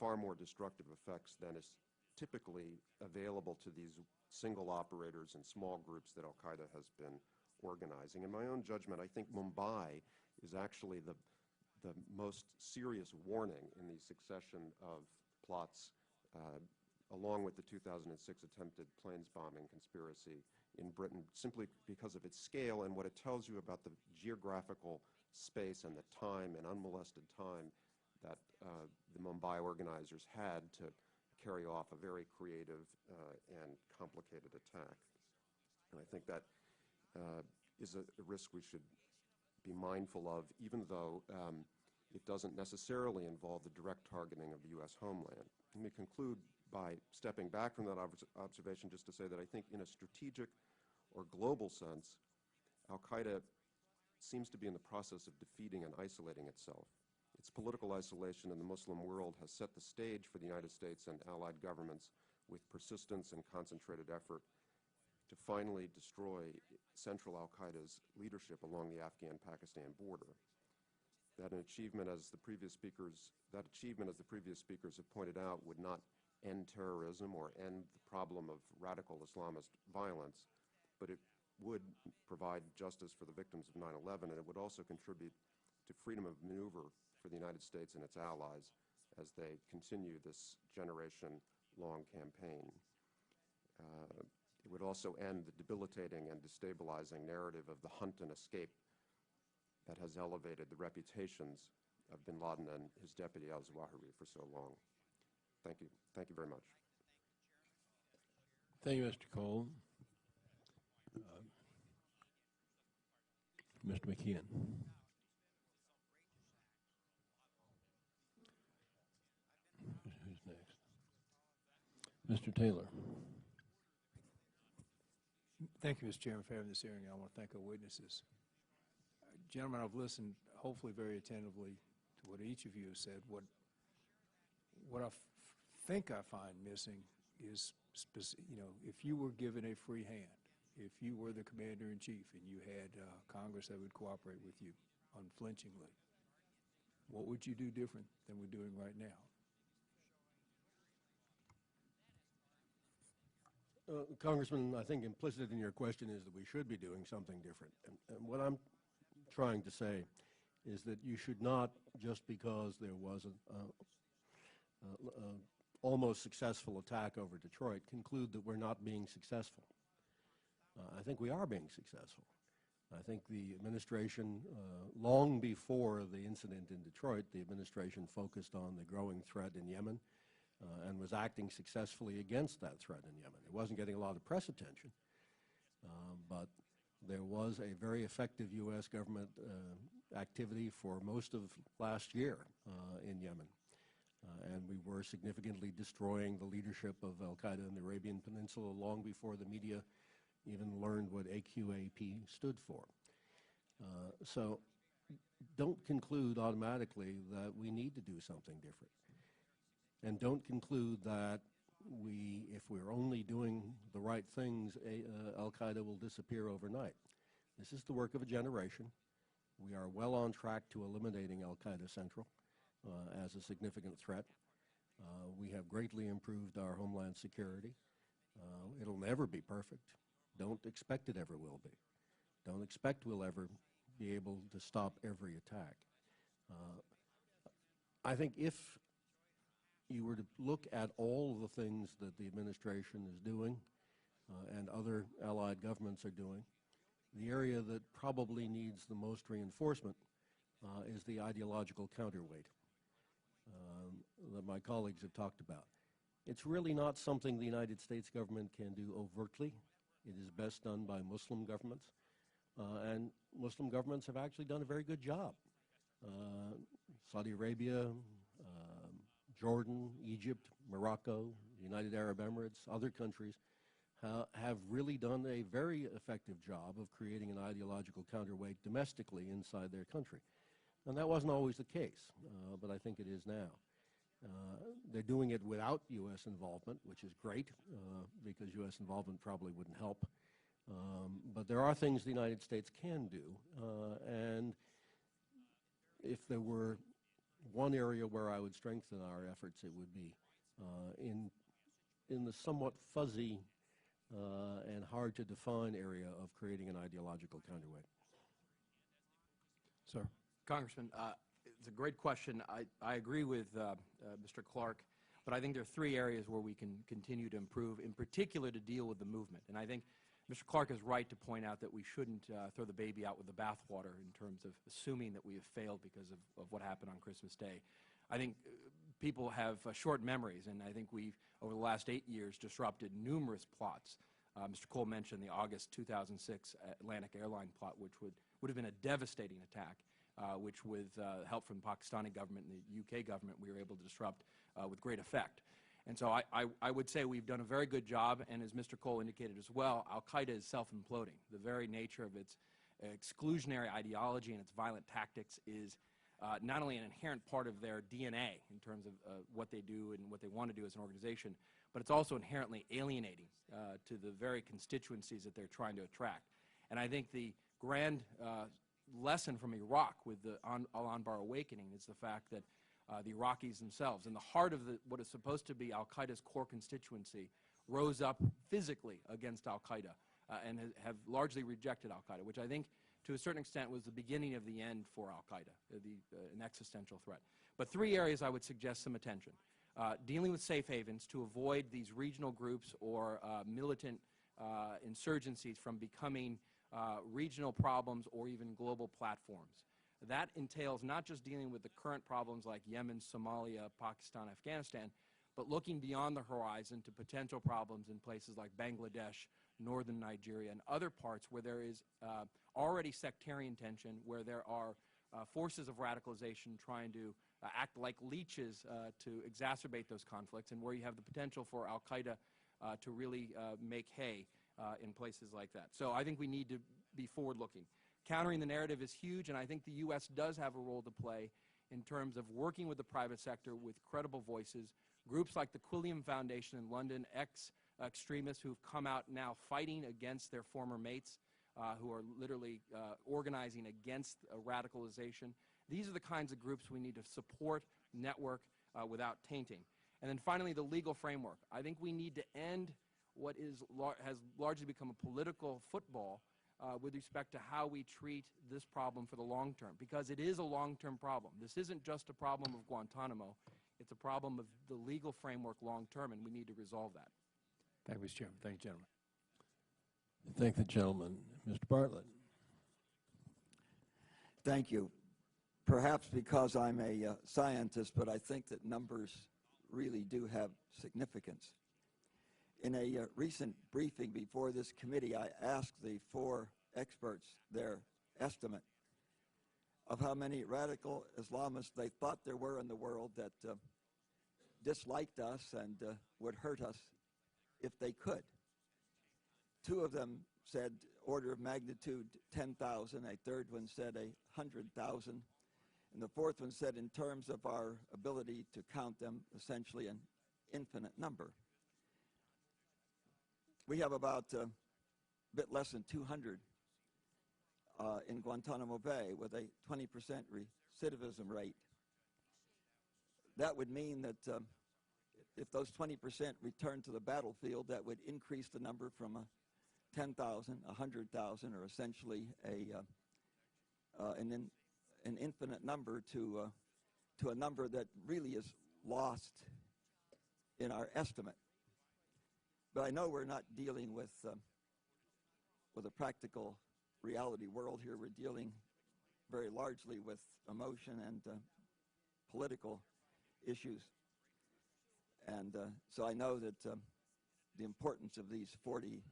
far more destructive effects than is typically available to these single operators and small groups that Al-Qaeda has been organizing. In my own judgment, I think Mumbai is actually the most serious warning in the succession of plots, along with the 2006 attempted planes bombing conspiracy in Britain, simply because of its scale and what it tells you about the geographical space and the time and unmolested time that the Mumbai organizers had to carry off a very creative and complicated attack. And I think that is a risk we should be mindful of, even though it doesn't necessarily involve the direct targeting of the U.S. homeland. Let me conclude by stepping back from that observation just to say that I think in a strategic or global sense, Al-Qaeda seems to be in the process of defeating and isolating itself. Its political isolation in the Muslim world has set the stage for the United States and allied governments with persistence and concentrated effort to finally destroy central Al-Qaeda's leadership along the Afghan-Pakistan border. That achievement, as the previous speakers have pointed out, would not end terrorism or end the problem of radical Islamist violence, but it would provide justice for the victims of 9/11, and it would also contribute to freedom of maneuver for the United States and its allies as they continue this generation-long campaign. It would also end the debilitating and destabilizing narrative of the hunt and escape that has elevated the reputations of bin Laden and his deputy al-Zawahiri for so long. Thank you. Thank you very much. Thank you, Mr. Coll. Mr. McKeon. Who's next? Mr. Taylor. Thank you, Mr. Chairman, for having this hearing. I want to thank our witnesses. Gentlemen, I've listened hopefully very attentively to what each of you has said. What I think I find missing is, if you were given a free hand, if you were the commander-in-chief and you had Congress that would cooperate with you unflinchingly, what would you do different than we're doing right now? Congressman, I think implicit in your question is that we should be doing something different. And what I'm trying to say is that you should not, just because there was an almost successful attack over Detroit, conclude that we're not being successful. I think we are being successful. I think the administration, long before the incident in Detroit, the administration focused on the growing threat in Yemen and was acting successfully against that threat in Yemen. It wasn't getting a lot of press attention, but there was a very effective U.S. government activity for most of last year in Yemen. And we were significantly destroying the leadership of Al-Qaeda in the Arabian Peninsula long before the media even learned what AQAP stood for. So don't conclude automatically that we need to do something different. And don't conclude that if we're only doing the right things, Al-Qaeda will disappear overnight. This is the work of a generation. We are well on track to eliminating Al-Qaeda Central as a significant threat. We have greatly improved our homeland security. It'll never be perfect. Don't expect it ever will be. Don't expect we'll ever be able to stop every attack. I think if you were to look at all of the things that the administration is doing and other allied governments are doing, the area that probably needs the most reinforcement is the ideological counterweight that my colleagues have talked about. It's really not something the United States government can do overtly. It is best done by Muslim governments, and Muslim governments have actually done a very good job. Saudi Arabia, Jordan, Egypt, Morocco, United Arab Emirates, other countries have really done a very effective job of creating an ideological counterweight domestically inside their country. And that wasn't always the case, but I think it is now. They're doing it without U.S. involvement, which is great, because U.S. involvement probably wouldn't help. But there are things the United States can do, and if there were one area where I would strengthen our efforts, it would be in the somewhat fuzzy and hard to define area of creating an ideological counterweight. Sir. Congressman, it's a great question. I agree with Mr. Clarke, but I think there are three areas where we can continue to improve, in particular to deal with the movement. And I think Mr. Clarke is right to point out that we shouldn't throw the baby out with the bathwater in terms of assuming that we have failed because of what happened on Christmas Day. I think people have short memories, and I think we've, over the last 8 years, disrupted numerous plots. Mr. Coll mentioned the August 2006 Atlantic airline plot, which would have been a devastating attack, which with help from the Pakistani government and the UK government, we were able to disrupt with great effect. And so I would say we've done a very good job, and as Mr. Coll indicated as well, Al-Qaeda is self-imploding. The very nature of its exclusionary ideology and its violent tactics is not only an inherent part of their DNA in terms of what they do and what they want to do as an organization, but it's also inherently alienating to the very constituencies that they're trying to attract. And I think the grand lesson from Iraq with the Al-Anbar awakening is the fact that the Iraqis themselves, in the heart of what is supposed to be Al-Qaeda's core constituency, rose up physically against Al-Qaeda and have largely rejected Al-Qaeda, which I think to a certain extent was the beginning of the end for Al-Qaeda, an existential threat. But three areas I would suggest some attention. Dealing with safe havens to avoid these regional groups or militant insurgencies from becoming regional problems or even global platforms. That entails not just dealing with the current problems like Yemen, Somalia, Pakistan, Afghanistan, but looking beyond the horizon to potential problems in places like Bangladesh, northern Nigeria, and other parts where there is already sectarian tension, where there are forces of radicalization trying to act like leeches to exacerbate those conflicts, and where you have the potential for Al-Qaeda to really make hay in places like that. So I think we need to be forward-looking. Countering the narrative is huge, and I think the U.S. does have a role to play in terms of working with the private sector with credible voices, groups like the Quilliam Foundation in London, ex-extremists who've come out now fighting against their former mates, who are literally organizing against radicalization. These are the kinds of groups we need to support, network, without tainting. And then finally, the legal framework. I think we need to end what has largely become a political football with respect to how we treat this problem for the long term, because it is a long-term problem. This isn't just a problem of Guantanamo. It's a problem of the legal framework long term, and we need to resolve that. Thank you, Mr. Chairman. Thank you, gentlemen. Thank the gentleman. Mr. Bartlett. Thank you. Perhaps because I'm a scientist, but I think that numbers really do have significance. In a recent briefing before this committee, I asked the four experts their estimate of how many radical Islamists they thought there were in the world that disliked us and would hurt us if they could. Two of them said order of magnitude 10,000, a third one said 100,000, and the fourth one said in terms of our ability to count them, essentially an infinite number. We have about a bit less than 200 in Guantanamo Bay with a 20% recidivism rate. That would mean that if those 20% return to the battlefield, that would increase the number from 10,000, 100,000, or essentially an infinite number to a number that really is lost in our estimate. But I know we're not dealing with a practical reality world here. We're dealing very largely with emotion and political issues. And so I know that the importance of these 40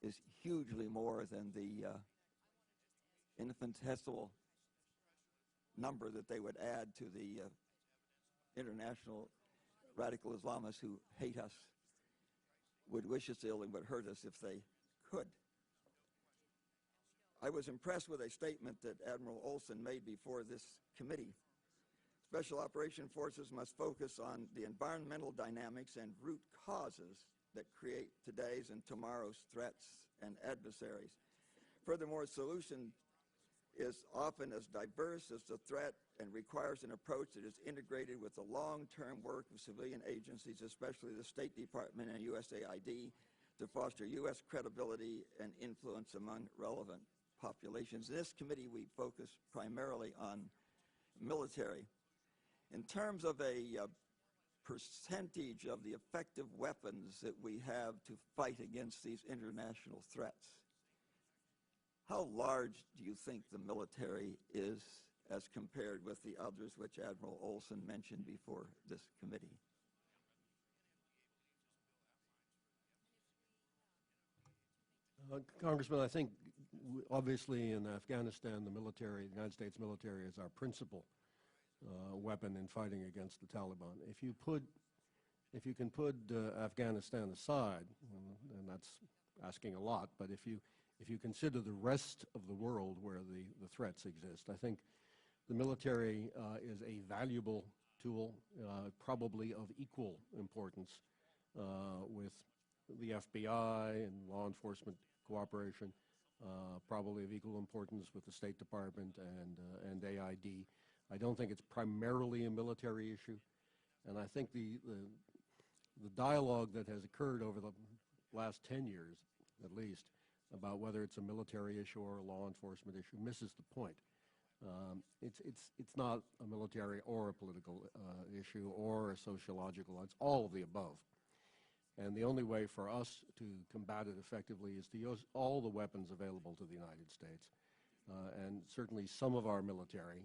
is hugely more than the infinitesimal number that they would add to the international radical Islamists who hate us would wish us ill and would hurt us if they could. I was impressed with a statement that Admiral Olson made before this committee. Special Operation Forces must focus on the environmental dynamics and root causes that create today's and tomorrow's threats and adversaries. Furthermore, solution is often as diverse as the threat and requires an approach that is integrated with the long-term work of civilian agencies, especially the State Department and USAID, to foster U.S. credibility and influence among relevant populations. In this committee, we focus primarily on military. In terms of a percentage of the effective weapons that we have to fight against these international threats, how large do you think the military is as compared with the others which Admiral Olson mentioned before this committee? Congressman, I think obviously in Afghanistan, the United States military is our principal weapon in fighting against the Taliban. If you can put Afghanistan aside, and that's asking a lot, but if you consider the rest of the world where the threats exist, I think the military is a valuable tool, probably of equal importance with the FBI and law enforcement cooperation, probably of equal importance with the State Department and AID. I don't think it's primarily a military issue, and I think the dialogue that has occurred over the last 10 years, at least, about whether it's a military issue or a law enforcement issue misses the point. It's not a military or a political issue or a sociological. It's all of the above. And the only way for us to combat it effectively is to use all the weapons available to the United States. And certainly some of our military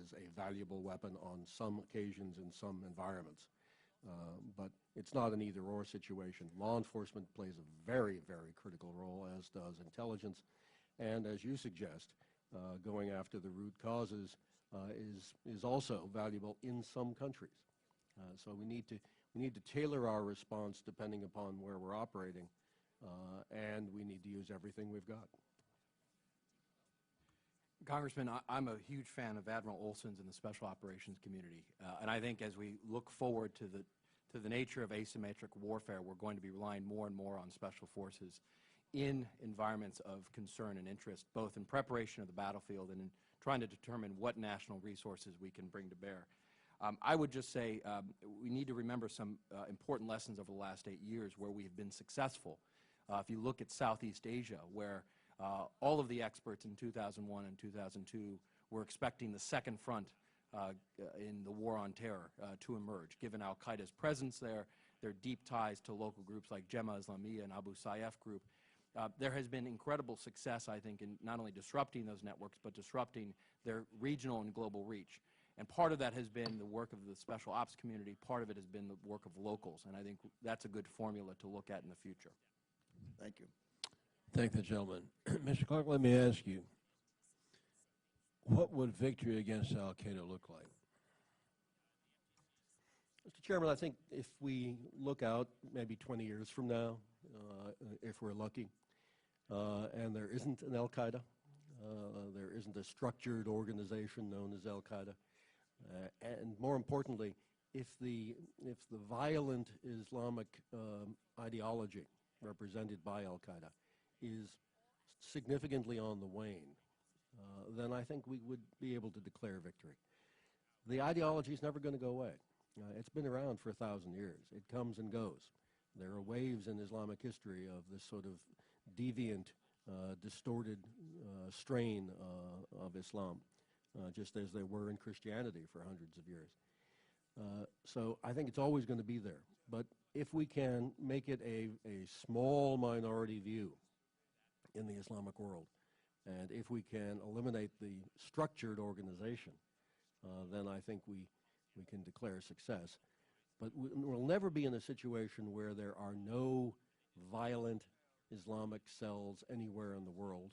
is a valuable weapon on some occasions in some environments. But it's not an either-or situation. Law enforcement plays a very, very critical role, as does intelligence. And as you suggest, going after the root causes is also valuable in some countries. So we need to tailor our response depending upon where we're operating, and we need to use everything we've got. Congressman, I'm a huge fan of Admiral Olson's and the Special Operations community, and I think as we look forward to the nature of asymmetric warfare, we're going to be relying more and more on special forces in environments of concern and interest, both in preparation of the battlefield and in trying to determine what national resources we can bring to bear. I would just say we need to remember some important lessons over the last 8 years where we have been successful. If you look at Southeast Asia, where all of the experts in 2001 and 2002 were expecting the second front in the war on terror to emerge, given Al-Qaeda's presence there, their deep ties to local groups like Jemaah Islamiyah and Abu Sayyaf group. There has been incredible success, I think, in not only disrupting those networks, but disrupting their regional and global reach. And part of that has been the work of the special ops community. Part of it has been the work of locals. And I think that's a good formula to look at in the future. Thank you. Thank the gentleman. Mr. Clarke, let me ask you, what would victory against Al-Qaeda look like? Mr. Chairman, I think if we look out maybe 20 years from now, if we're lucky, and there isn't an Al-Qaeda, there isn't a structured organization known as Al-Qaeda, and more importantly, if the violent Islamic ideology represented by Al-Qaeda is significantly on the wane, then I think we would be able to declare victory. The ideology is never going to go away. It's been around for 1,000 years. It comes and goes. There are waves in Islamic history of this sort of deviant, distorted strain of Islam, just as there were in Christianity for hundreds of years. So I think it's always going to be there. But if we can make it a small minority view in the Islamic world, and if we can eliminate the structured organization, then I think we can declare success. But we'll never be in a situation where there are no violent Islamic cells anywhere in the world.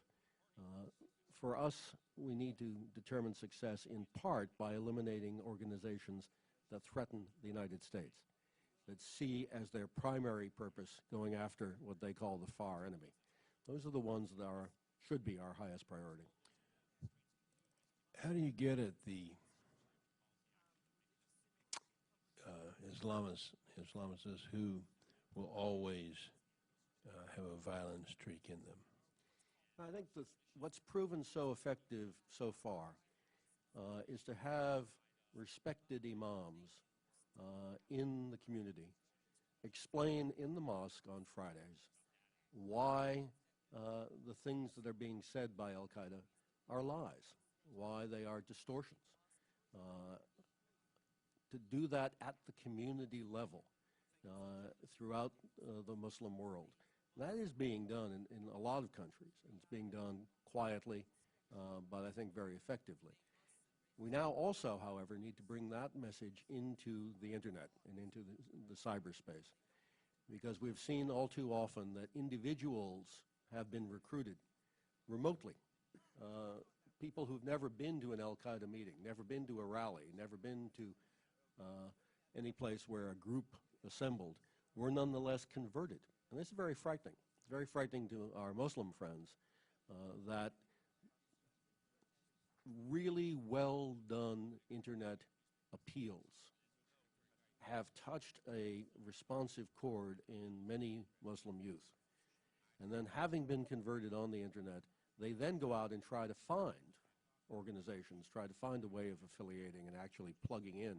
For us, we need to determine success in part by eliminating organizations that threaten the United States, that see as their primary purpose going after what they call the far enemy. Those are the ones that should be our highest priority. How do you get at the Islamists who will always have a violent streak in them? I think what's proven so effective so far is to have respected imams in the community explain in the mosque on Fridays why the things that are being said by Al-Qaeda are lies, why they are distortions. To do that at the community level throughout the Muslim world. That is being done in a lot of countries, and it's being done quietly, but I think very effectively. We now also, however, need to bring that message into the Internet and into the cyberspace, because we've seen all too often that individuals have been recruited remotely. People who've never been to an Al-Qaeda meeting, never been to a rally, never been to any place where a group assembled, were nonetheless converted. And this is very frightening. It's very frightening to our Muslim friends that really well done Internet appeals have touched a responsive chord in many Muslim youth. And then, having been converted on the Internet, they then go out and try to find organizations, try to find a way of affiliating and actually plugging in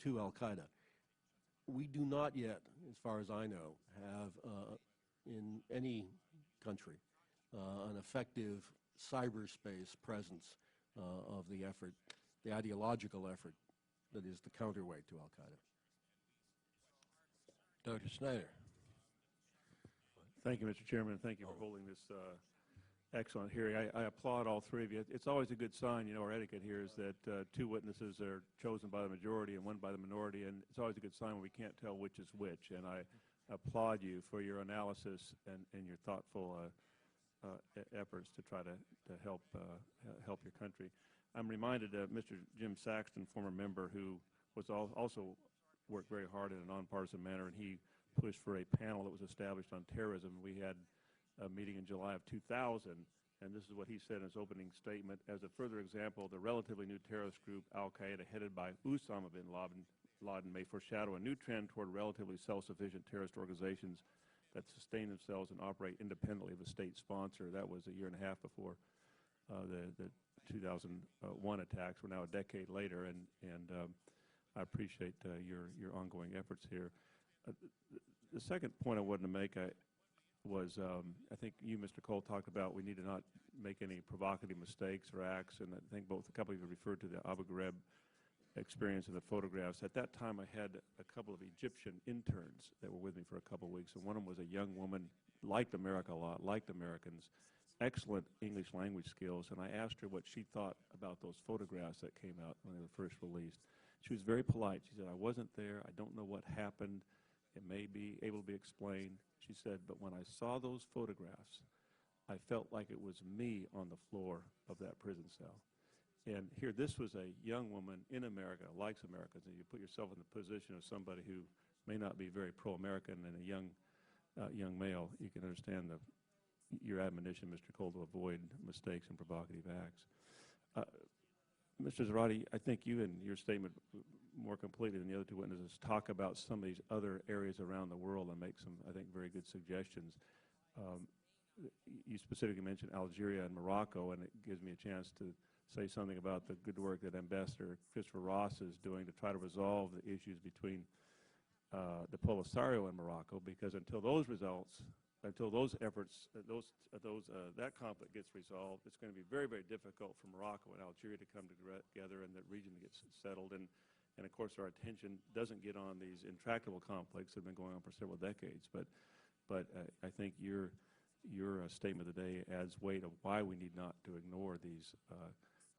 to Al-Qaeda. We do not yet, as far as I know, have in any country an effective cyberspace presence of the effort, the ideological effort that is the counterweight to Al-Qaeda. Dr. Snyder. Thank you, Mr. Chairman, and thank you for holding this excellent hearing. I applaud all three of you. It's always a good sign, you know, our etiquette here is that two witnesses are chosen by the majority and one by the minority, and it's always a good sign when we can't tell which is which. And I applaud you for your analysis and your thoughtful efforts to try to help your country. I'm reminded of Mr. Jim Saxton, former member, who was also worked very hard in a nonpartisan manner, and he pushed for a panel that was established on terrorism. We had a meeting in July of 2000, and this is what he said in his opening statement. As a further example, the relatively new terrorist group Al-Qaeda, headed by Osama bin Laden, may foreshadow a new trend toward relatively self-sufficient terrorist organizations that sustain themselves and operate independently of a state sponsor. That was a year and a half before the 2001 attacks. We're now a decade later, and I appreciate your ongoing efforts here. The second point I wanted to make was I think you, Mr. Coll, talked about we need to not make any provocative mistakes or acts, and I think both a couple of you referred to the Abu Ghraib experience in the photographs. At that time, I had a couple of Egyptian interns that were with me for a couple of weeks, and one of them was a young woman, liked America a lot, liked Americans, excellent English language skills, and I asked her what she thought about those photographs that came out when they were first released. She was very polite. She said, "I wasn't there. I don't know what happened. It may be able to be explained." She said, "But when I saw those photographs, I felt like it was me on the floor of that prison cell." And here, this was a young woman in America, likes Americans, and you put yourself in the position of somebody who may not be very pro-American and a young male, you can understand your admonition, Mr. Coll, to avoid mistakes and provocative acts. Mr. Zarate, I think you in your statement more completely than the other two witnesses talk about some of these other areas around the world and make some, I think, very good suggestions. You specifically mentioned Algeria and Morocco, and it gives me a chance to say something about the good work that Ambassador Christopher Ross is doing to try to resolve the issues between the Polisario and Morocco, because until those results, until those efforts, that conflict gets resolved, it's going to be very, very difficult for Morocco and Algeria to come together and that region gets settled. And of course, our attention doesn't get on these intractable conflicts that have been going on for several decades. But I think your statement today adds weight of why we need not to ignore these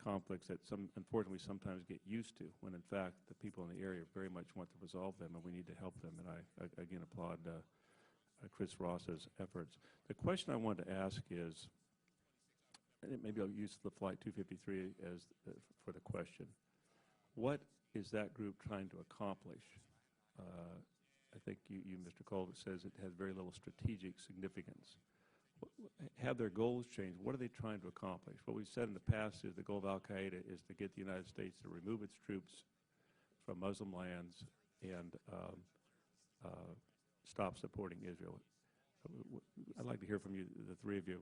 conflicts that unfortunately sometimes get used to, when in fact the people in the area very much want to resolve them, and we need to help them. And I again applaud Chris Ross's efforts. The question I wanted to ask is, and maybe I'll use the Flight 253 as for the question. What is that group trying to accomplish? I think you, Mr. Coll, says it has very little strategic significance. Have their goals changed? What are they trying to accomplish? What we've said in the past is the goal of Al-Qaeda is to get the United States to remove its troops from Muslim lands and stop supporting Israel. I'd like to hear from you, the three of you,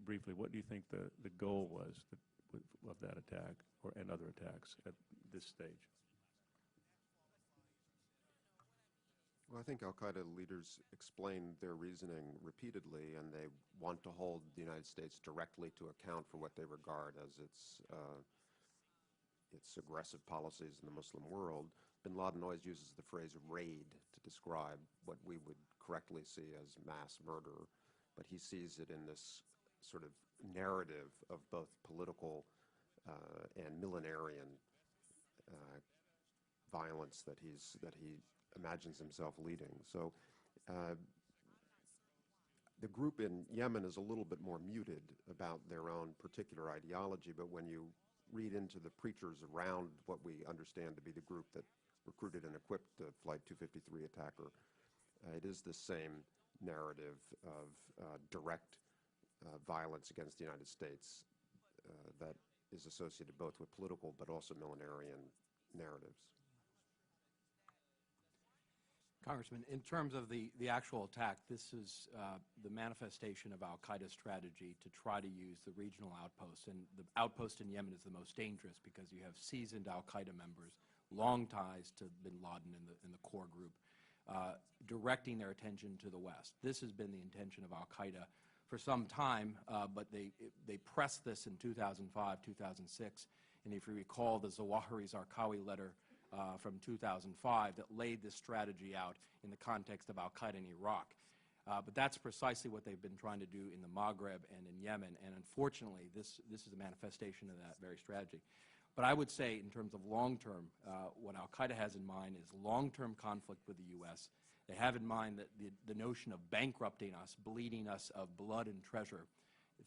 briefly. What do you think the goal was of that attack and other attacks at this stage? Well, I think Al-Qaeda leaders explained their reasoning repeatedly, and they want to hold the United States directly to account for what they regard as its aggressive policies in the Muslim world. Bin Laden always uses the phrase raid to describe what we would correctly see as mass murder, but he sees it in this sort of narrative of both political and millenarian violence that he imagines himself leading. So the group in Yemen is a little bit more muted about their own particular ideology, but when you read into the preachers around what we understand to be the group that recruited and equipped the Flight 253 attacker, it is the same narrative of direct violence against the United States that is associated both with political but also millenarian narratives. Congressman, in terms of the actual attack, this is the manifestation of Al-Qaeda's strategy to try to use the regional outpost. And the outpost in Yemen is the most dangerous because you have seasoned Al-Qaeda members, long ties to bin Laden in the core group, directing their attention to the west. This has been the intention of Al-Qaeda for some time, but they pressed this in 2005, 2006. And if you recall the Zawahiri-Zarqawi letter from 2005 that laid this strategy out in the context of Al-Qaeda in Iraq. But that's precisely what they've been trying to do in the Maghreb and in Yemen, and unfortunately this is a manifestation of that very strategy. But I would say in terms of long-term, what Al-Qaeda has in mind is long-term conflict with the U.S. They have in mind that the notion of bankrupting us, bleeding us of blood and treasure,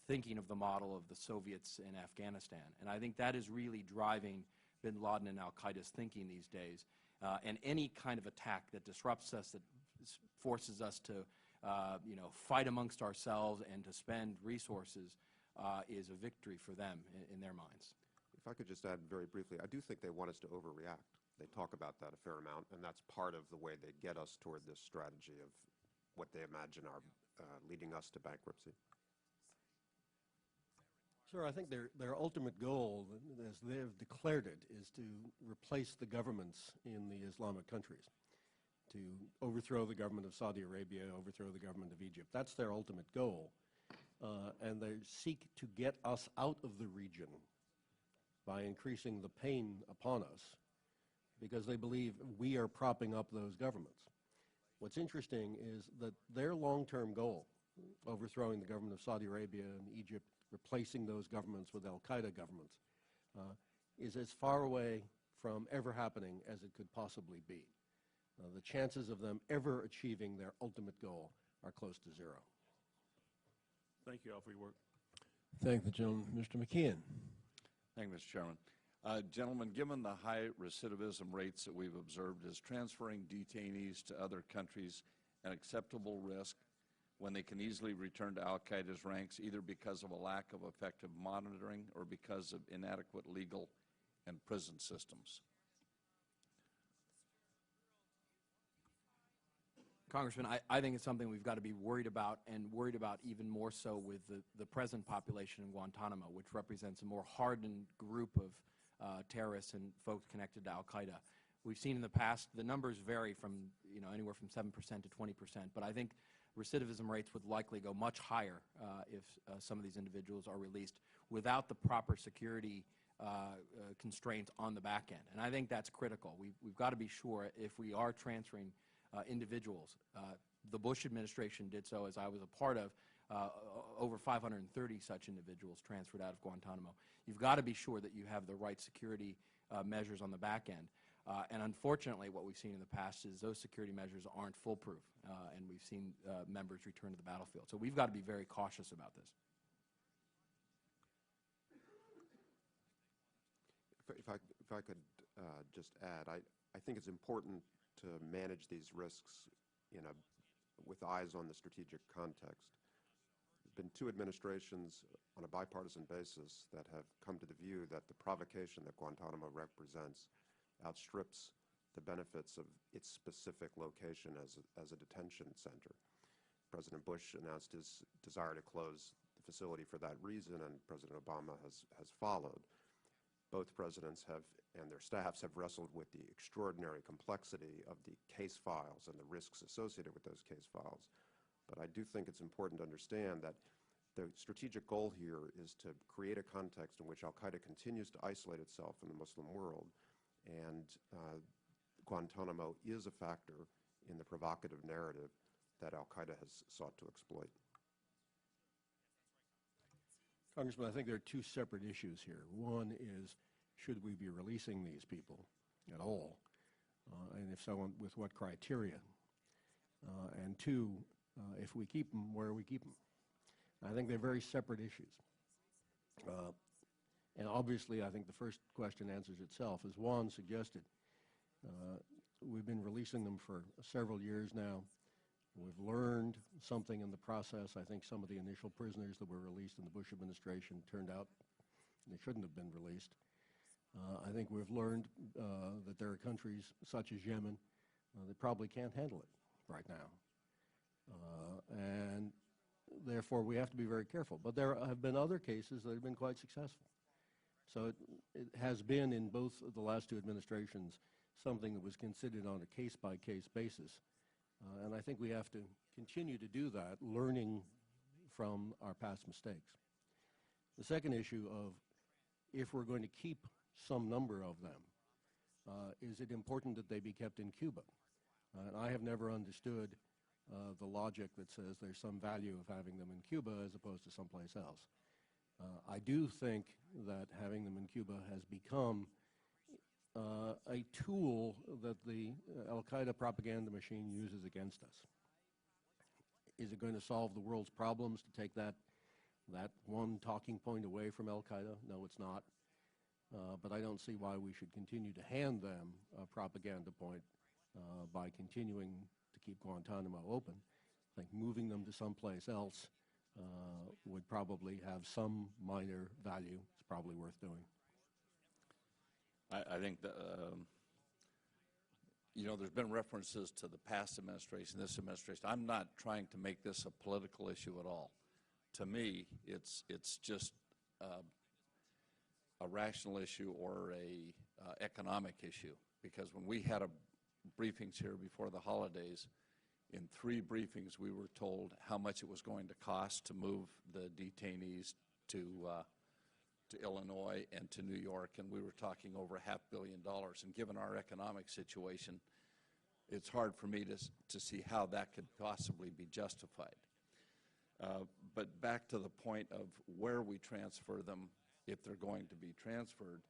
thinking of the model of the Soviets in Afghanistan. And I think that is really driving bin Laden and Al-Qaeda's thinking these days, and any kind of attack that disrupts us, that forces us to fight amongst ourselves and to spend resources is a victory for them in their minds. If I could just add very briefly, I do think they want us to overreact. They talk about that a fair amount, and that's part of the way they get us toward this strategy of what they imagine are leading us to bankruptcy. Sir, I think their ultimate goal, as they've declared it, is to replace the governments in the Islamic countries, to overthrow the government of Saudi Arabia, overthrow the government of Egypt. That's their ultimate goal. And they seek to get us out of the region by increasing the pain upon us, because they believe we are propping up those governments. What's interesting is that their long-term goal, overthrowing the government of Saudi Arabia and Egypt, replacing those governments with Al-Qaeda governments, is as far away from ever happening as it could possibly be. The chances of them ever achieving their ultimate goal are close to zero. Thank you all for your work. Thank the gentleman. Mr. McKeon. Thank you, Mr. Chairman. Gentlemen, given the high recidivism rates that we've observed, is transferring detainees to other countries an acceptable risk when they can easily return to Al-Qaeda's ranks, either because of a lack of effective monitoring or because of inadequate legal and prison systems? Congressman, I think it's something we've got to be worried about, and worried about even more so with the present population in Guantanamo, which represents a more hardened group of terrorists and folks connected to Al-Qaeda. We've seen in the past, the numbers vary from anywhere from 7% to 20%, but I think recidivism rates would likely go much higher if some of these individuals are released without the proper security constraints on the back end. And I think that's critical. We've got to be sure if we are transferring individuals. The Bush administration did so, as I was a part of, over 530 such individuals transferred out of Guantanamo. You've got to be sure that you have the right security measures on the back end. And unfortunately, what we've seen in the past is those security measures aren't foolproof, and we've seen members return to the battlefield. So we've got to be very cautious about this. If I could just add. I think it's important to manage these risks with eyes on the strategic context. There have been two administrations on a bipartisan basis that have come to the view that the provocation that Guantanamo represents outstrips the benefits of its specific location as a detention center. President Bush announced his desire to close the facility for that reason, and President Obama has followed. Both presidents and their staffs have wrestled with the extraordinary complexity of the case files and the risks associated with those case files. But I do think it's important to understand that the strategic goal here is to create a context in which Al-Qaeda continues to isolate itself in the Muslim world, and Guantanamo is a factor in the provocative narrative that Al-Qaeda has sought to exploit. Congressman, I think there are two separate issues here. One is, should we be releasing these people at all? And if so, with what criteria? And two, if we keep them, where we keep them? I think they're very separate issues. And obviously, I think the first question answers itself. As Juan suggested, we've been releasing them for several years now. We've learned something in the process. I think some of the initial prisoners that were released in the Bush administration turned out they shouldn't have been released. I think we've learned that there are countries such as Yemen that probably can't handle it right now. And therefore, we have to be very careful. But there have been other cases that have been quite successful. So it has been, in both of the last two administrations, something that was considered on a case-by-case basis. And I think we have to continue to do that, learning from our past mistakes. The second issue of, if we're going to keep some number of them, is it important that they be kept in Cuba? And I have never understood the logic that says there's some value of having them in Cuba as opposed to someplace else. I do think that having them in Cuba has become a tool that the Al-Qaeda propaganda machine uses against us. Is it going to solve the world's problems to take that one talking point away from Al-Qaeda? No, it's not. But I don't see why we should continue to hand them a propaganda point by continuing to keep Guantanamo open. I think moving them to someplace else would probably have some minor value. It's probably worth doing. I think that, there's been references to the past administration, this administration. I'm not trying to make this a political issue at all. To me, it's just a rational issue or a economic issue. Because when we had briefings here before the holidays, in 3 briefings we were told how much it was going to cost to move the detainees to Illinois and to New York, and we were talking over $500 million. And given our economic situation, it's hard for me to see how that could possibly be justified. But back to the point of where we transfer them, if they're going to be transferred,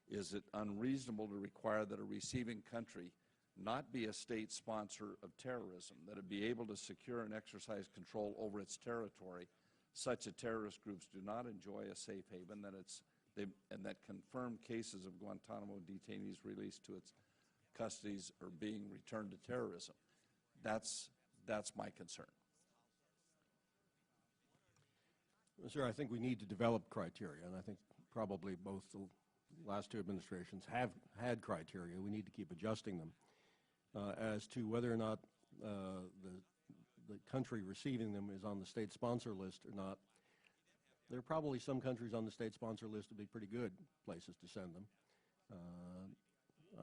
is it unreasonable to require that a receiving country not be a state sponsor of terrorism, that it be able to secure and exercise control over its territory, such that terrorist groups do not enjoy a safe haven, and that confirmed cases of Guantanamo detainees released to its custodies are being returned to terrorism? That's my concern. Well, sir, I think we need to develop criteria, and I think probably both the last two administrations have had criteria. We need to keep adjusting them. As to whether or not the country receiving them is on the state sponsor list or not, there are probably some countries on the state sponsor list would be pretty good places to send them.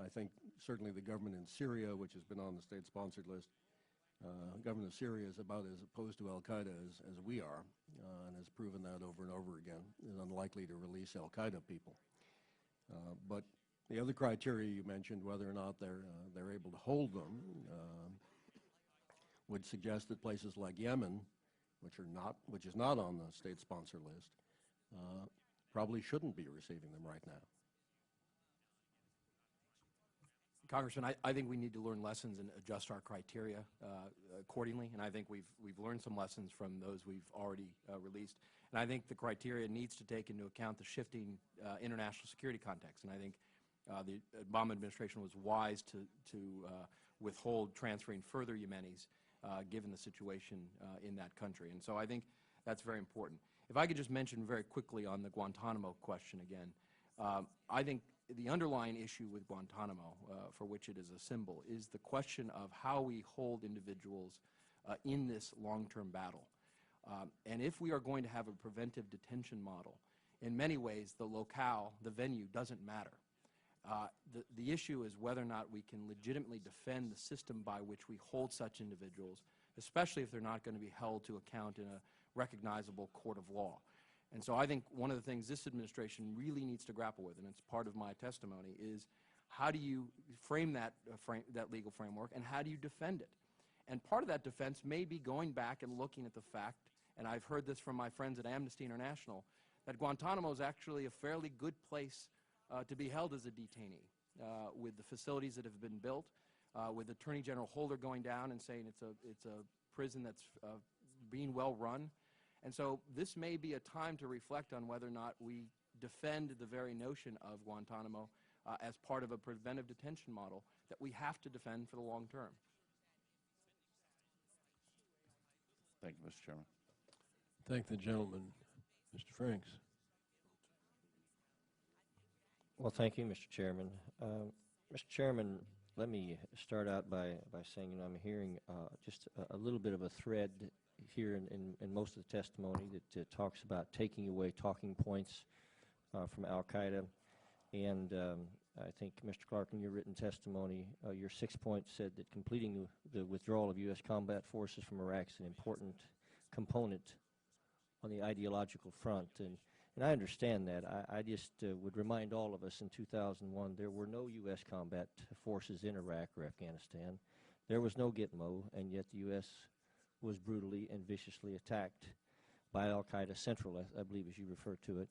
I think certainly the government in Syria, which has been on the state sponsored list, government of Syria is about as opposed to Al-Qaeda as we are, and has proven that over and over again, is unlikely to release Al-Qaeda people. But the other criteria you mentioned, whether or not they're able to hold them, would suggest that places like Yemen, which is not on the state sponsor list, probably shouldn't be receiving them right now. Congressman, I think we need to learn lessons and adjust our criteria accordingly, and I think we've learned some lessons from those we've already released. And I think the criteria needs to take into account the shifting international security context. And I think The Obama administration was wise to withhold transferring further Yemenis, given the situation in that country. And so I think that's very important. If I could just mention very quickly on the Guantanamo question again, I think the underlying issue with Guantanamo, for which it is a symbol, is the question of how we hold individuals in this long-term battle. And if we are going to have a preventive detention model, in many ways the locale, the venue, doesn't matter. The issue is whether or not we can legitimately defend the system by which we hold such individuals, especially if they're not going to be held to account in a recognizable court of law. And so I think one of the things this administration really needs to grapple with, and it's part of my testimony, is how do you frame that legal framework, and how do you defend it? And part of that defense may be going back and looking at the fact, and I've heard this from my friends at Amnesty International, that Guantanamo is actually a fairly good place to be held as a detainee, with the facilities that have been built, with Attorney General Holder going down and saying it's a prison that's being well run. And so this may be a time to reflect on whether or not we defend the very notion of Guantanamo as part of a preventive detention model that we have to defend for the long term. Thank you, Mr. Chairman. Thank the gentleman. Mr. Franks. Well, thank you, Mr. Chairman. Mr. Chairman, let me start out by saying, I'm hearing just a little bit of a thread here in most of the testimony that talks about taking away talking points from Al-Qaeda. And I think, Mr. Clarke, in your written testimony, your 6 points said that completing the withdrawal of U.S. combat forces from Iraq is an important component on the ideological front. And I understand that. I just would remind all of us in 2001, there were no U.S. combat forces in Iraq or Afghanistan. There was no Gitmo, and yet the U.S. was brutally and viciously attacked by Al-Qaeda Central, I believe as you refer to it.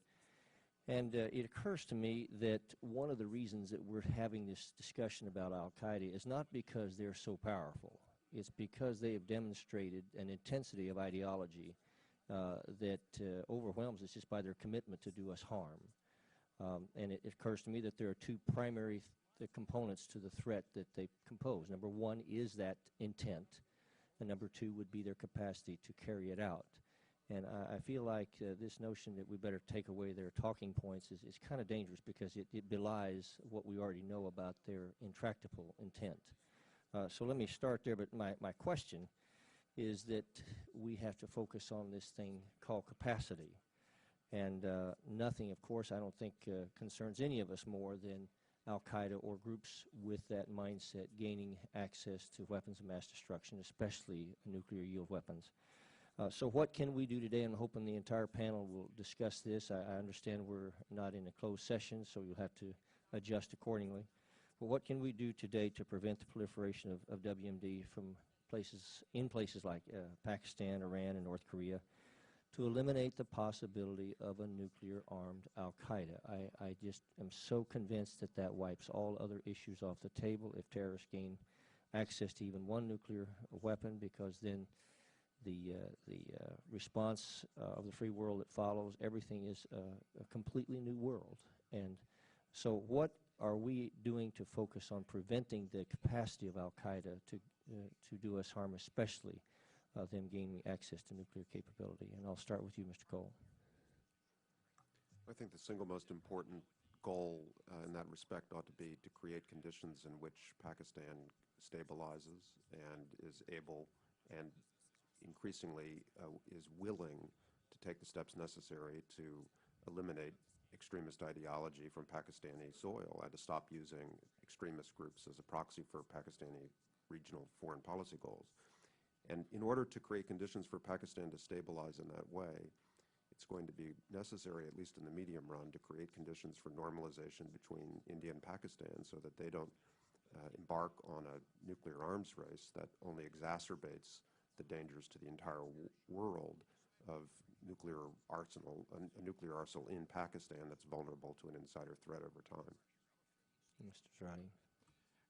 And it occurs to me that one of the reasons that we're having this discussion about Al-Qaeda is not because they're so powerful. It's because they have demonstrated an intensity of ideology that overwhelms us just by their commitment to do us harm. And it occurs to me that there are two primary components to the threat that they compose. Number one is that intent, and number two would be their capacity to carry it out. And I feel like this notion that we better take away their talking points is kind of dangerous, because it belies what we already know about their intractable intent. So let me start there, but my question is that we have to focus on this thing called capacity. And nothing, of course, I don't think concerns any of us more than Al-Qaeda or groups with that mindset gaining access to weapons of mass destruction, especially nuclear yield weapons. So what can we do today? I'm hoping the entire panel will discuss this. I understand we're not in a closed session, so you'll have to adjust accordingly. But what can we do today to prevent the proliferation of WMD from places like Pakistan, Iran, and North Korea, to eliminate the possibility of a nuclear-armed Al-Qaeda? I just am so convinced that that wipes all other issues off the table if terrorists gain access to even one nuclear weapon, because then the response of the free world that follows, everything is a completely new world. And so what are we doing to focus on preventing the capacity of Al-Qaeda to do us harm, especially them gaining access to nuclear capability? And I'll start with you, Mr. Coll. I think the single most important goal in that respect ought to be to create conditions in which Pakistan stabilizes and is able and increasingly is willing to take the steps necessary to eliminate extremist ideology from Pakistani soil and to stop using extremist groups as a proxy for Pakistani regional foreign policy goals. And in order to create conditions for Pakistan to stabilize in that way, it's going to be necessary, at least in the medium run, to create conditions for normalization between India and Pakistan so that they don't embark on a nuclear arms race that only exacerbates the dangers to the entire world of a nuclear arsenal in Pakistan that's vulnerable to an insider threat over time. Mr. Zarate.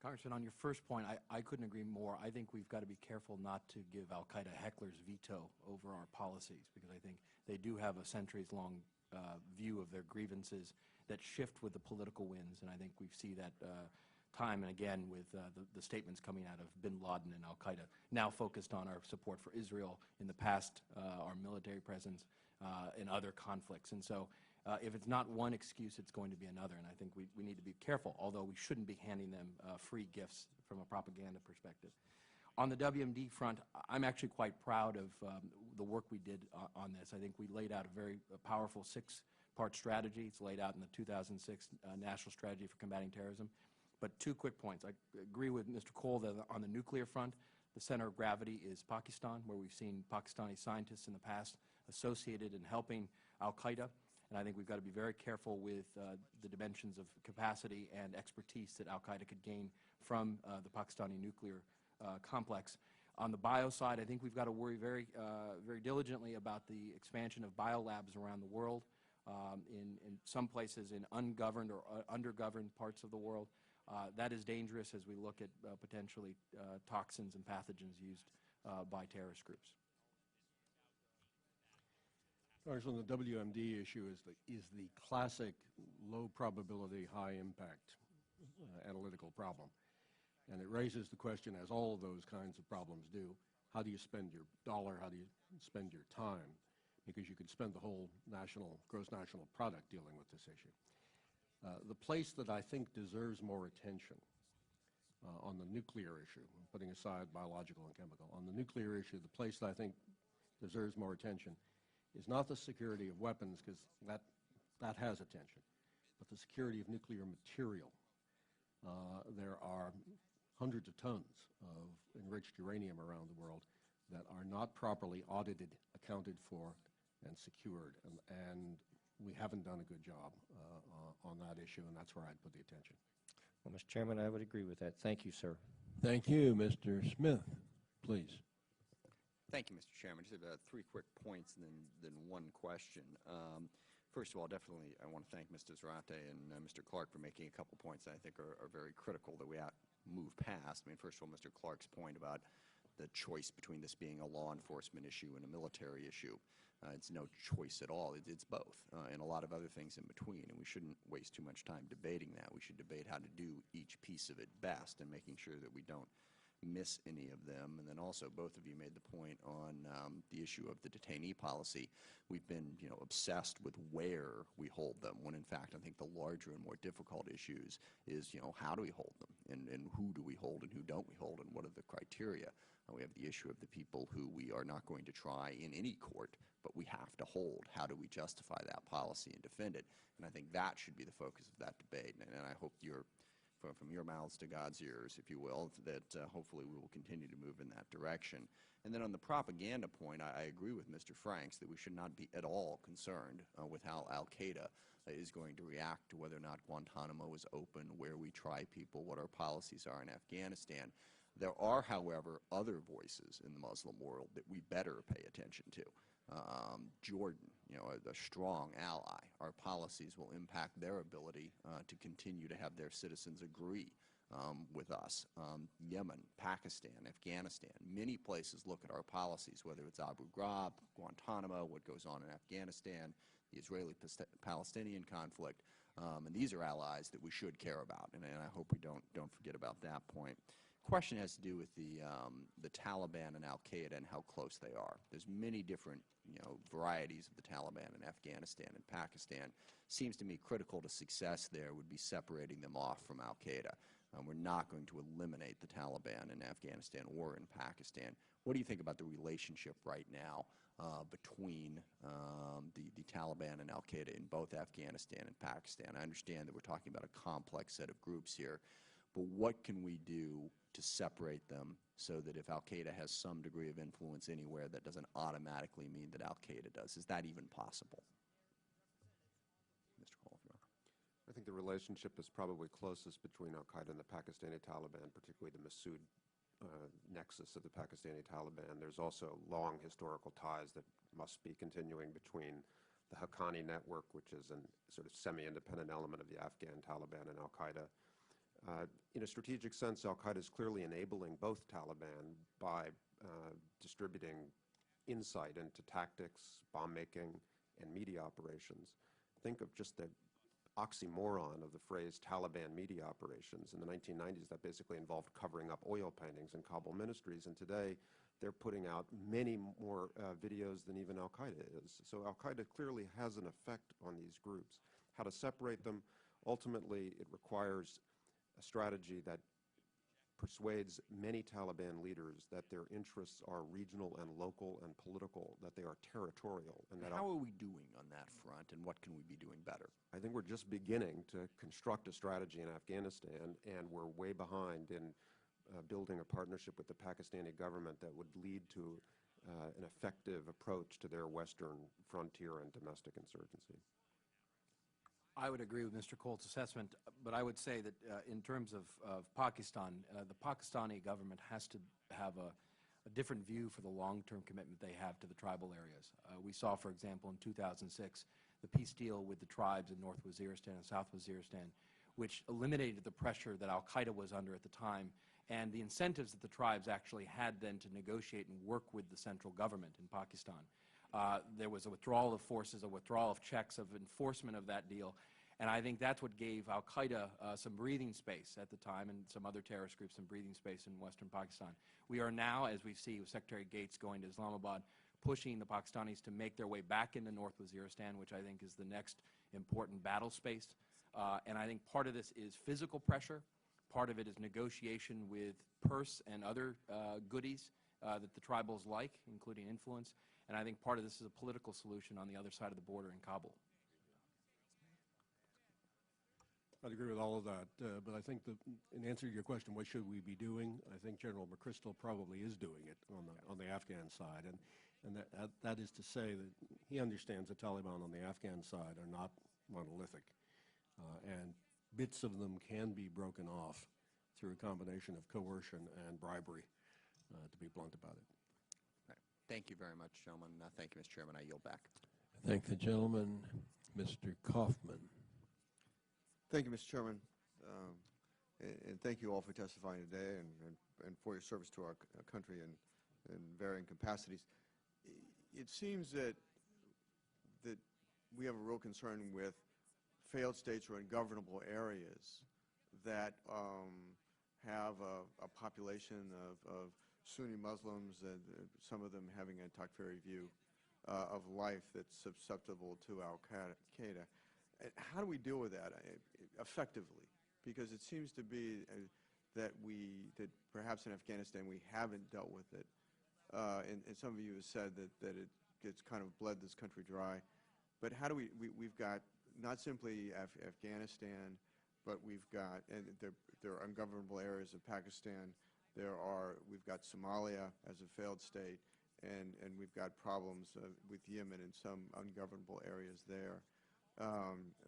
Congressman, on your first point, I couldn't agree more. I think we've got to be careful not to give Al-Qaeda heckler's veto over our policies, because I think they do have a centuries-long view of their grievances. that shift with the political winds, and I think we see that time and again with the statements coming out of bin Laden and Al-Qaeda, now focused on our support for Israel, in the past our military presence in other conflicts. And so if it's not one excuse, it's going to be another, and I think we need to be careful, although we shouldn't be handing them free gifts from a propaganda perspective. On the WMD front, I'm actually quite proud of the work we did on this. I think we laid out a very powerful six-part strategy. It's laid out in the 2006 National Strategy for Combating Terrorism. But two quick points. I agree with Mr. Coll that on the nuclear front, the center of gravity is Pakistan, where we've seen Pakistani scientists in the past associated in helping Al-Qaeda. And I think we've got to be very careful with the dimensions of capacity and expertise that Al-Qaeda could gain from the Pakistani nuclear complex. On the bio side, I think we've got to worry very diligently about the expansion of biolabs around the world, in some places in ungoverned or undergoverned parts of the world. That is dangerous as we look at potentially toxins and pathogens used by terrorist groups. On the WMD issue is the classic low probability, high impact analytical problem. And it raises the question, as all of those kinds of problems do, how do you spend your dollar, how do you spend your time? Because you could spend the whole gross national product dealing with this issue. The place that I think deserves more attention on the nuclear issue, putting aside biological and chemical, on the nuclear issue, the place that I think deserves more attention is not the security of weapons, because that has attention, but the security of nuclear material. There are hundreds of tons of enriched uranium around the world that are not properly audited, accounted for, and secured, and we haven't done a good job on that issue, and that's where I'd put the attention. Well, Mr. Chairman, I would agree with that. Thank you, sir. Thank you. Mr. Smith, please. Thank you, Mr. Chairman. Just have three quick points and then one question. First of all, definitely I want to thank Mr. Zarate and Mr. Clarke for making a couple points that I think are very critical that we move past. I mean, first of all, Mr. Clarke's point about the choice between this being a law enforcement issue and a military issue. It's no choice at all. It's both, and a lot of other things in between, and we shouldn't waste too much time debating that. We should debate how to do each piece of it best and making sure that we don't miss any of them. And then also, both of you made the point on the issue of the detainee policy. We've been, obsessed with where we hold them, when in fact I think the larger and more difficult issues is, how do we hold them, and who do we hold and who don't we hold, and what are the criteria. We have the issue of the people who we are not going to try in any court, but we have to hold. How do we justify that policy and defend it? And I think that should be the focus of that debate. And I hope from your mouths to God's ears, if you will, that hopefully we will continue to move in that direction. And then on the propaganda point, I agree with Mr. Franks that we should not be at all concerned with how Al-Qaeda is going to react to whether or not Guantanamo is open, where we try people, what our policies are in Afghanistan. There are, however, other voices in the Muslim world that we better pay attention to. Jordan, a strong ally. Our policies will impact their ability to continue to have their citizens agree with us. Yemen, Pakistan, Afghanistan, many places look at our policies, whether it's Abu Ghraib, Guantanamo, what goes on in Afghanistan, the Israeli-Palestinian conflict, and these are allies that we should care about, and I hope we don't forget about that point. Question has to do with the Taliban and Al-Qaeda and how close they are. There's many different varieties of the Taliban in Afghanistan and Pakistan. Seems to me critical to success there would be separating them off from Al-Qaeda. We're not going to eliminate the Taliban in Afghanistan or in Pakistan. What do you think about the relationship right now between the Taliban and Al-Qaeda in both Afghanistan and Pakistan? I understand that we're talking about a complex set of groups here, but what can we do to separate them so that if Al-Qaeda has some degree of influence anywhere, that doesn't automatically mean that Al-Qaeda does? Is that even possible? Mr. Coll, if you want. I think the relationship is probably closest between Al-Qaeda and the Pakistani Taliban, particularly the Massoud nexus of the Pakistani Taliban. There's also long historical ties that must be continuing between the Haqqani network, which is a sort of semi-independent element of the Afghan Taliban, and Al-Qaeda. In a strategic sense, Al-Qaeda is clearly enabling both Taliban by distributing insight into tactics, bomb-making, and media operations. Think of just the oxymoron of the phrase Taliban media operations. In the 1990s, that basically involved covering up oil paintings in Kabul ministries, and today they're putting out many more videos than even Al-Qaeda is. So Al-Qaeda clearly has an effect on these groups. How to separate them? Ultimately, it requires a strategy that persuades many Taliban leaders that their interests are regional and local and political, that they are territorial. And that how are we doing on that front, and what can we be doing better? I think we're just beginning to construct a strategy in Afghanistan, and we're way behind in building a partnership with the Pakistani government that would lead to an effective approach to their western frontier and domestic insurgency. I would agree with Mr. Colt's assessment, but I would say that in terms of Pakistan, the Pakistani government has to have a different view for the long-term commitment they have to the tribal areas. We saw, for example, in 2006, the peace deal with the tribes in North Waziristan and South Waziristan, which eliminated the pressure that Al-Qaeda was under at the time and the incentives that the tribes actually had then to negotiate and work with the central government in Pakistan. There was a withdrawal of forces, a withdrawal of checks, of enforcement of that deal, and I think that's what gave Al-Qaeda some breathing space at the time, and some other terrorist groups some breathing space in western Pakistan. We are now, as we see with Secretary Gates going to Islamabad, pushing the Pakistanis to make their way back into North Waziristan, which I think is the next important battle space. And I think part of this is physical pressure. Part of it is negotiation with purse and other goodies that the tribals like, including influence. And I think part of this is a political solution on the other side of the border in Kabul. I'd agree with all of that, but I think in answer to your question, what should we be doing? I think General McChrystal probably is doing it on the Afghan side, and that is to say that he understands the Taliban on the Afghan side are not monolithic, and bits of them can be broken off through a combination of coercion and bribery, to be blunt about it. Right. Thank you very much, gentlemen. Thank you, Mr. Chairman. I yield back. Thank the gentleman. Mr. Kaufman. Thank you, Mr. Chairman, and thank you all for testifying today and for your service to our country in varying capacities. It seems that we have a real concern with failed states or ungovernable areas that have a population of Sunni Muslims, and some of them having a Takfiri view of life that's susceptible to Al-Qaeda. How do we deal with that effectively? Because it seems to be that perhaps in Afghanistan we haven't dealt with it. And some of you have said that it's kind of bled this country dry. But how do we've got not simply Afghanistan, but we've got, and there are ungovernable areas of Pakistan. We've got Somalia as a failed state, and we've got problems with Yemen and some ungovernable areas there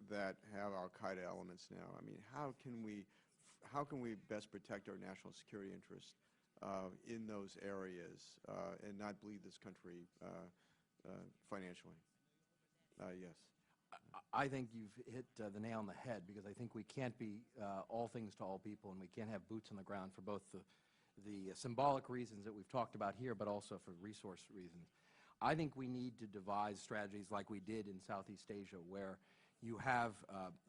that have Al-Qaeda elements now. I mean, how can we best protect our national security interests in those areas and not bleed this country financially? Yes. I think you've hit the nail on the head, because I think we can't be all things to all people, and we can't have boots on the ground for both the symbolic reasons that we've talked about here, but also for resource reasons. I think we need to devise strategies like we did in Southeast Asia, where you have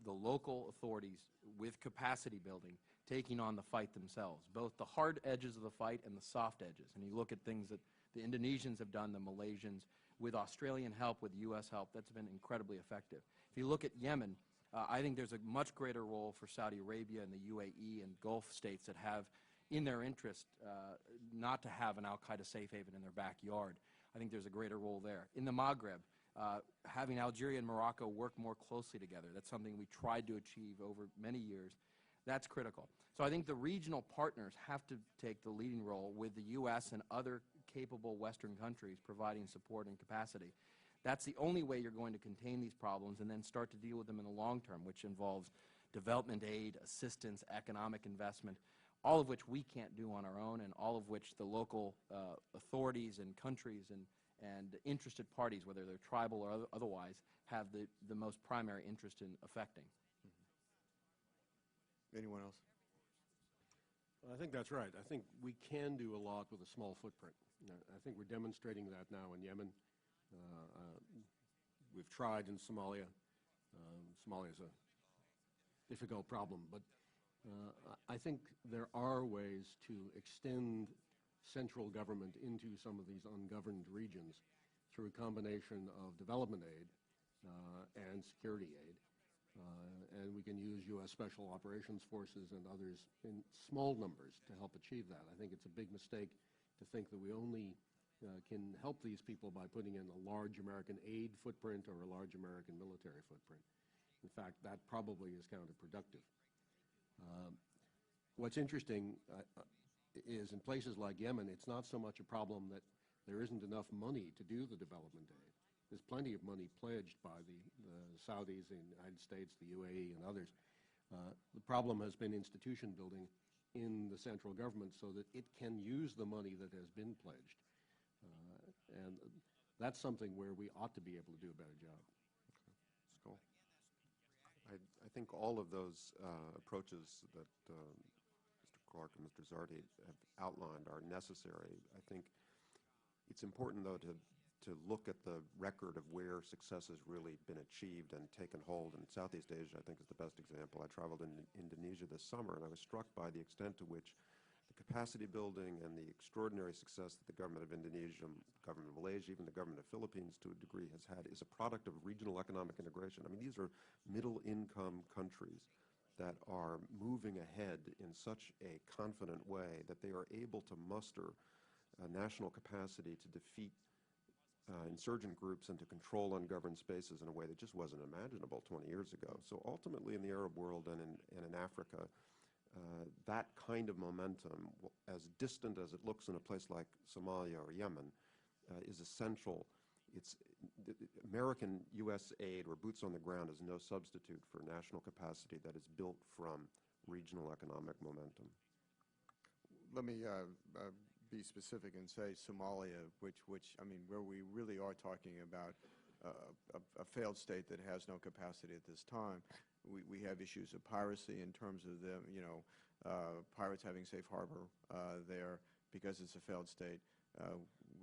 the local authorities with capacity building taking on the fight themselves, both the hard edges of the fight and the soft edges. And you look at things that the Indonesians have done, the Malaysians, with Australian help, with U.S. help, that's been incredibly effective. If you look at Yemen, I think there's a much greater role for Saudi Arabia and the UAE and Gulf states that have in their interest not to have an Al-Qaeda safe haven in their backyard. I think there's a greater role there. In the Maghreb, having Algeria and Morocco work more closely together, that's something we tried to achieve over many years. That's critical. So I think the regional partners have to take the leading role, with the U.S. and other capable Western countries providing support and capacity. That's the only way you're going to contain these problems and then start to deal with them in the long term, which involves development aid, assistance, economic investment, all of which we can't do on our own, and all of which the local authorities and countries and interested parties, whether they're tribal or otherwise, have the most primary interest in affecting. Anyone else? I think that's right. I think we can do a lot with a small footprint. I think we're demonstrating that now in Yemen. We've tried in Somalia. Somalia is a difficult problem, but I think there are ways to extend central government into some of these ungoverned regions through a combination of development aid and security aid. And we can use U.S. Special Operations Forces and others in small numbers to help achieve that. I think it's a big mistake to think that we only can help these people by putting in a large American aid footprint or a large American military footprint. In fact, that probably is counterproductive. What's interesting is in places like Yemen, it's not so much a problem that there isn't enough money to do the development aid. There's plenty of money pledged by the Saudis, the United States, the UAE, and others. The problem has been institution building in the central government so that it can use the money that has been pledged. And that's something where we ought to be able to do a better job. Cool. I think all of those approaches that Mr. Clarke and Mr. Zarate have outlined are necessary. I think it's important, though, to look at the record of where success has really been achieved and taken hold. And Southeast Asia, I think, is the best example. I traveled in Indonesia this summer, and I was struck by the extent to which the capacity building and the extraordinary success that the government of Indonesia, government of Malaysia, even the government of Philippines to a degree has had is a product of regional economic integration. I mean, these are middle-income countries that are moving ahead in such a confident way that they are able to muster a national capacity to defeat insurgent groups and to control ungoverned spaces in a way that just wasn't imaginable 20 years ago. So ultimately in the Arab world and in Africa, that kind of momentum, as distant as it looks in a place like Somalia or Yemen, is essential. It's American U.S. aid or boots on the ground is no substitute for national capacity that is built from regional economic momentum. Let me be specific and say Somalia, which I mean, where we really are talking about a failed state that has no capacity at this time. We have issues of piracy in terms of the pirates having safe harbor there because it's a failed state.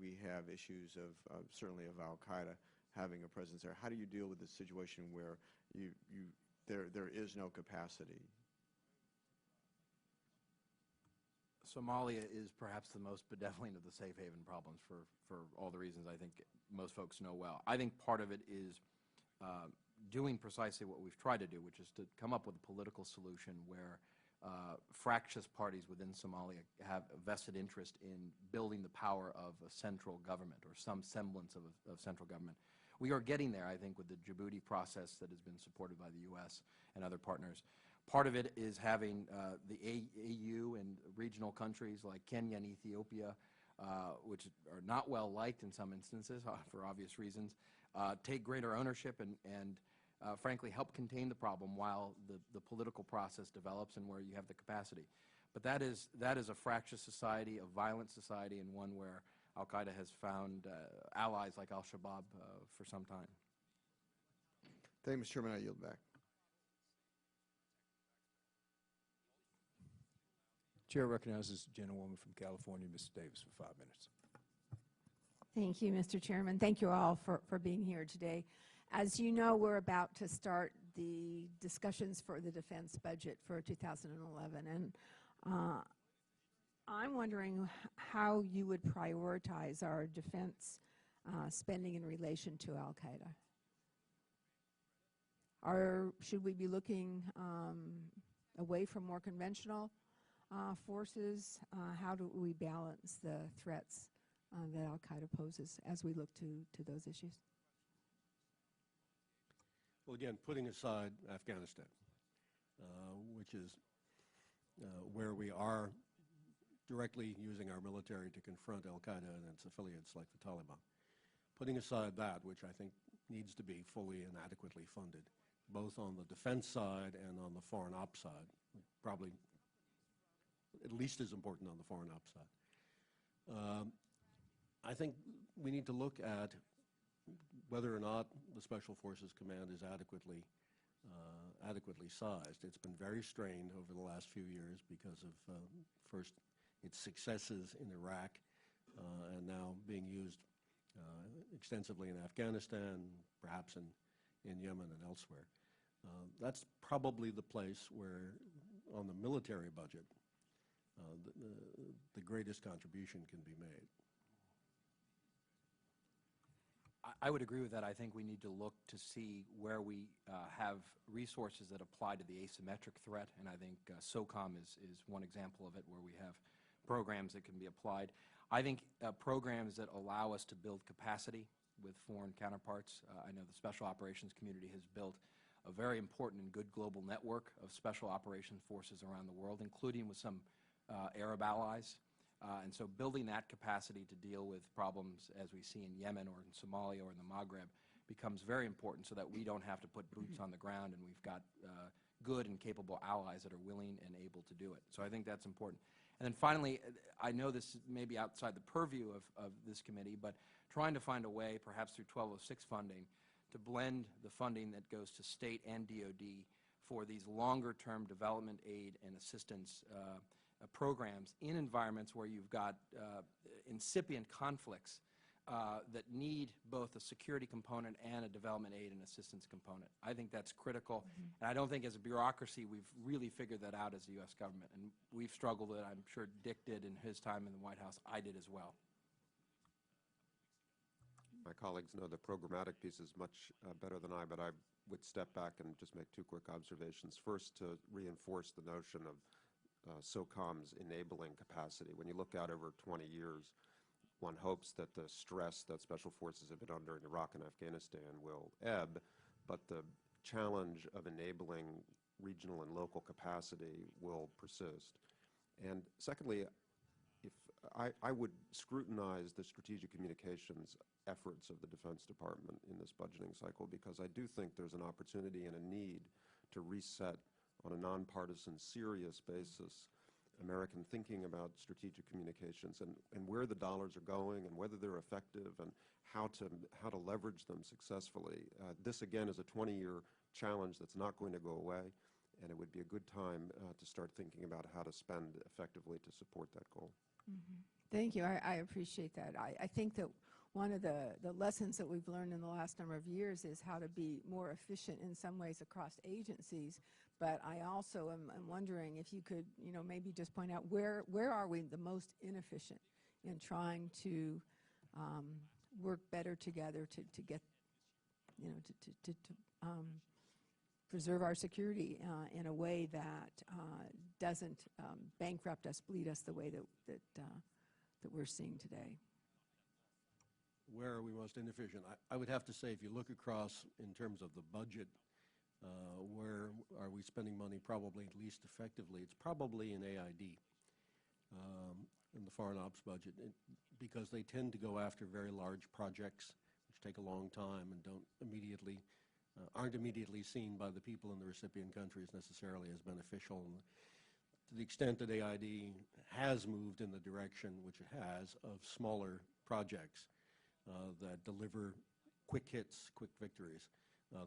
We have issues of certainly of Al-Qaeda having a presence there. How do you deal with the situation where there is no capacity? Somalia is perhaps the most bedeviling of the safe haven problems for all the reasons I think most folks know well. I think part of it is doing precisely what we've tried to do, which is to come up with a political solution where fractious parties within Somalia have a vested interest in building the power of a central government or some semblance of central government. We are getting there, I think, with the Djibouti process that has been supported by the U.S. and other partners. Part of it is having the AU and regional countries like Kenya and Ethiopia, which are not well liked in some instances for obvious reasons, take greater ownership and frankly help contain the problem while the political process develops and where you have the capacity. But that is a fractious society, a violent society, and one where Al-Qaeda has found allies like Al-Shabaab for some time. Thank you, Mr. Chairman. I yield back. Chair recognizes the gentlewoman from California, Ms. Davis, for 5 minutes. Thank you, Mr. Chairman. Thank you all for being here today. As you know, we're about to start the discussions for the defense budget for 2011, and I'm wondering how you would prioritize our defense spending in relation to Al-Qaeda. Should we be looking away from more conventional forces? How do we balance the threats that Al-Qaeda poses as we look to those issues? Well, again, putting aside Afghanistan, which is where we are directly using our military to confront Al-Qaeda and its affiliates like the Taliban. Putting aside that, which I think needs to be fully and adequately funded, both on the defense side and on the foreign ops side, probably at least as important on the foreign ops side. I think we need to look at whether or not the Special Forces Command is adequately sized. It's been very strained over the last few years because of first its successes in Iraq and now being used extensively in Afghanistan, perhaps in Yemen and elsewhere. That's probably the place where, on the military budget, the greatest contribution can be made. I would agree with that. I think we need to look to see where we have resources that apply to the asymmetric threat, and I think SOCOM is one example of it, where we have programs that can be applied. I think programs that allow us to build capacity with foreign counterparts. I know the special operations community has built a very important and good global network of special operations forces around the world, including with some Arab allies. And so building that capacity to deal with problems as we see in Yemen or in Somalia or in the Maghreb becomes very important, so that we don't have to put boots on the ground, and we've got good and capable allies that are willing and able to do it. So I think that's important. And then finally, I know this may be outside the purview of this committee, but trying to find a way, perhaps through 1206 funding, to blend the funding that goes to state and DOD for these longer-term development aid and assistance programs in environments where you've got incipient conflicts that need both a security component and a development aid and assistance component. I think that's critical, and I don't think as a bureaucracy we've really figured that out as the U.S. government, and we've struggled with it. I'm sure Dick did in his time in the White House. I did as well. My colleagues know the programmatic piece is much better than I, but I would step back and just make two quick observations. First, to reinforce the notion of SOCOM's enabling capacity. When you look out over 20 years, one hopes that the stress that special forces have been under in Iraq and Afghanistan will ebb, but the challenge of enabling regional and local capacity will persist. And secondly, if I would scrutinize the strategic communications efforts of the Defense Department in this budgeting cycle, because I do think there's an opportunity and a need to reset on a nonpartisan, serious basis American thinking about strategic communications and where the dollars are going and whether they're effective and how to leverage them successfully. This, again, is a 20-year challenge that's not going to go away, and it would be a good time to start thinking about how to spend effectively to support that goal. Thank you. I appreciate that. I think that one of the lessons that we've learned in the last number of years is how to be more efficient in some ways across agencies. But I also am wondering if you could, maybe just point out where are we the most inefficient in trying to work better together to get, to preserve our security in a way that doesn't bankrupt us, bleed us the way that we're seeing today. Where are we most inefficient? I would have to say, if you look across in terms of the budget, where are we spending money probably least effectively? It's probably in AID, in the Foreign Ops budget, because they tend to go after very large projects, which take a long time and aren't immediately seen by the people in the recipient countries necessarily as beneficial. And to the extent that AID has moved in the direction, which it has, of smaller projects that deliver quick hits, quick victories,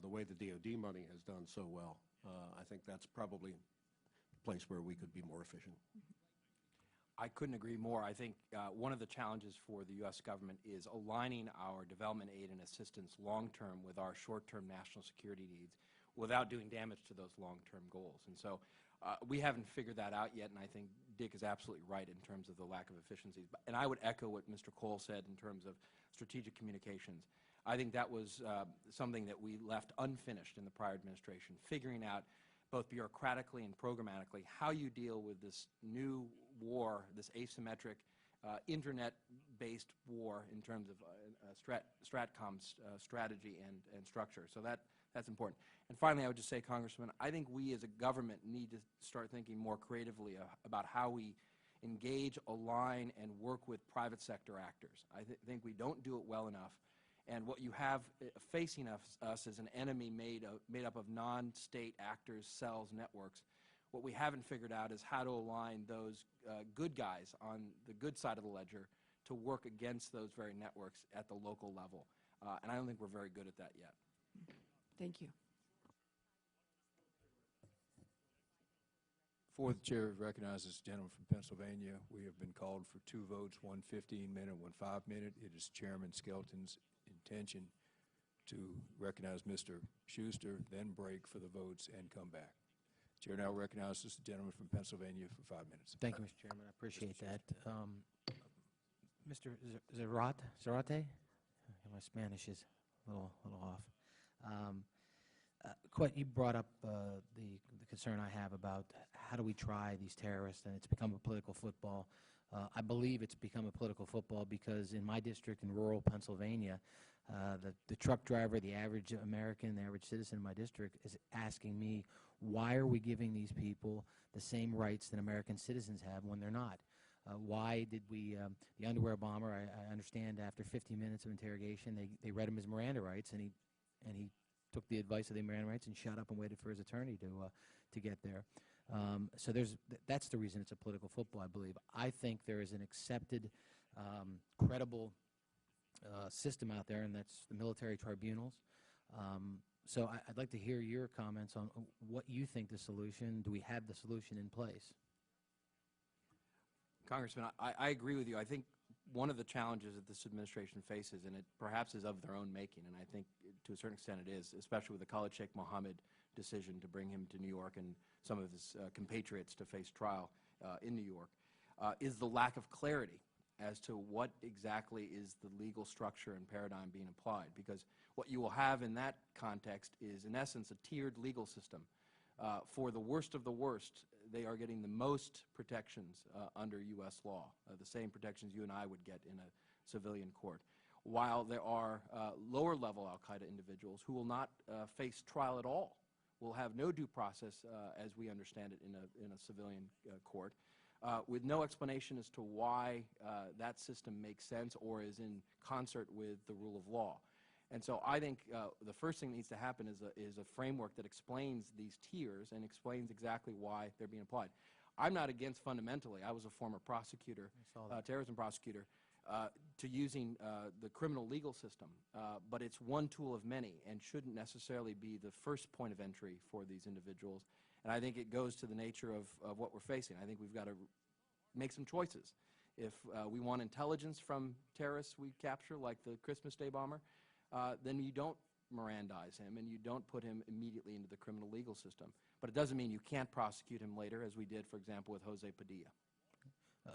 the way the DOD money has done so well, I think that's probably a place where we could be more efficient. I couldn't agree more. I think one of the challenges for the U.S. government is aligning our development aid and assistance long-term with our short-term national security needs without doing damage to those long-term goals. And so we haven't figured that out yet, and I think Dick is absolutely right in terms of the lack of efficiencies. And I would echo what Mr. Coll said in terms of strategic communications. I think that was something that we left unfinished in the prior administration, figuring out both bureaucratically and programmatically how you deal with this new war, this asymmetric internet-based war in terms of Stratcom's strategy and structure. So that's important. And finally, I would just say, Congressman, I think we as a government need to start thinking more creatively about how we engage, align, and work with private sector actors. I think we don't do it well enough. And what you have facing us is an enemy made up of non-state actors, cells, networks. What we haven't figured out is how to align those good guys on the good side of the ledger to work against those very networks at the local level. And I don't think we're very good at that yet. Thank you. Fourth chair recognizes the gentleman from Pennsylvania. We have been called for 2 votes, one 15-minute, one 5-minute. It is Chairman Skelton's intention to recognize Mr. Schuster, then break for the votes and come back. Chair now recognizes the gentleman from Pennsylvania for 5 minutes. Thank you, Mr. Chairman. I appreciate that. Mr. Zarate? My Spanish is a little off. You brought up the concern I have about how do we try these terrorists, and it's become a political football. I believe it's become a political football because in my district in rural Pennsylvania, the truck driver, the average American, the average citizen in my district is asking me, why are we giving these people the same rights that American citizens have when they're not? Why did we, the underwear bomber, I understand after 15 minutes of interrogation, they read him his Miranda rights, and he took the advice of the Miranda rights and shut up and waited for his attorney to get there. So that's the reason it's a political football, I believe. I think there is an accepted, credible system out there, and that's the military tribunals. So I'd like to hear your comments on what you think the solution, do we have the solution in place? Congressman, I agree with you. I think one of the challenges that this administration faces, and it perhaps is of their own making, and I think to a certain extent it is, especially with the Khalid Sheikh Mohammed decision to bring him to New York and some of his compatriots to face trial in New York, is the lack of clarity as to what exactly is the legal structure and paradigm being applied. Because what you will have in that context is, in essence, a tiered legal system. For the worst of the worst, they are getting the most protections under U.S. law, the same protections you and I would get in a civilian court, while there are lower-level Al-Qaeda individuals who will not face trial at all, will have no due process, as we understand it, in a civilian court, with no explanation as to why that system makes sense or is in concert with the rule of law. And so I think the first thing that needs to happen is a framework that explains these tiers and explains exactly why they're being applied. I'm not against fundamentally, I was a former prosecutor, terrorism prosecutor, to using the criminal legal system, but it's one tool of many and shouldn't necessarily be the first point of entry for these individuals. And I think it goes to the nature of what we're facing. I think we've got to make some choices. If we want intelligence from terrorists we capture, like the Christmas Day bomber, then you don't Mirandize him and you don't put him immediately into the criminal legal system. But it doesn't mean you can't prosecute him later, as we did, for example, with Jose Padilla.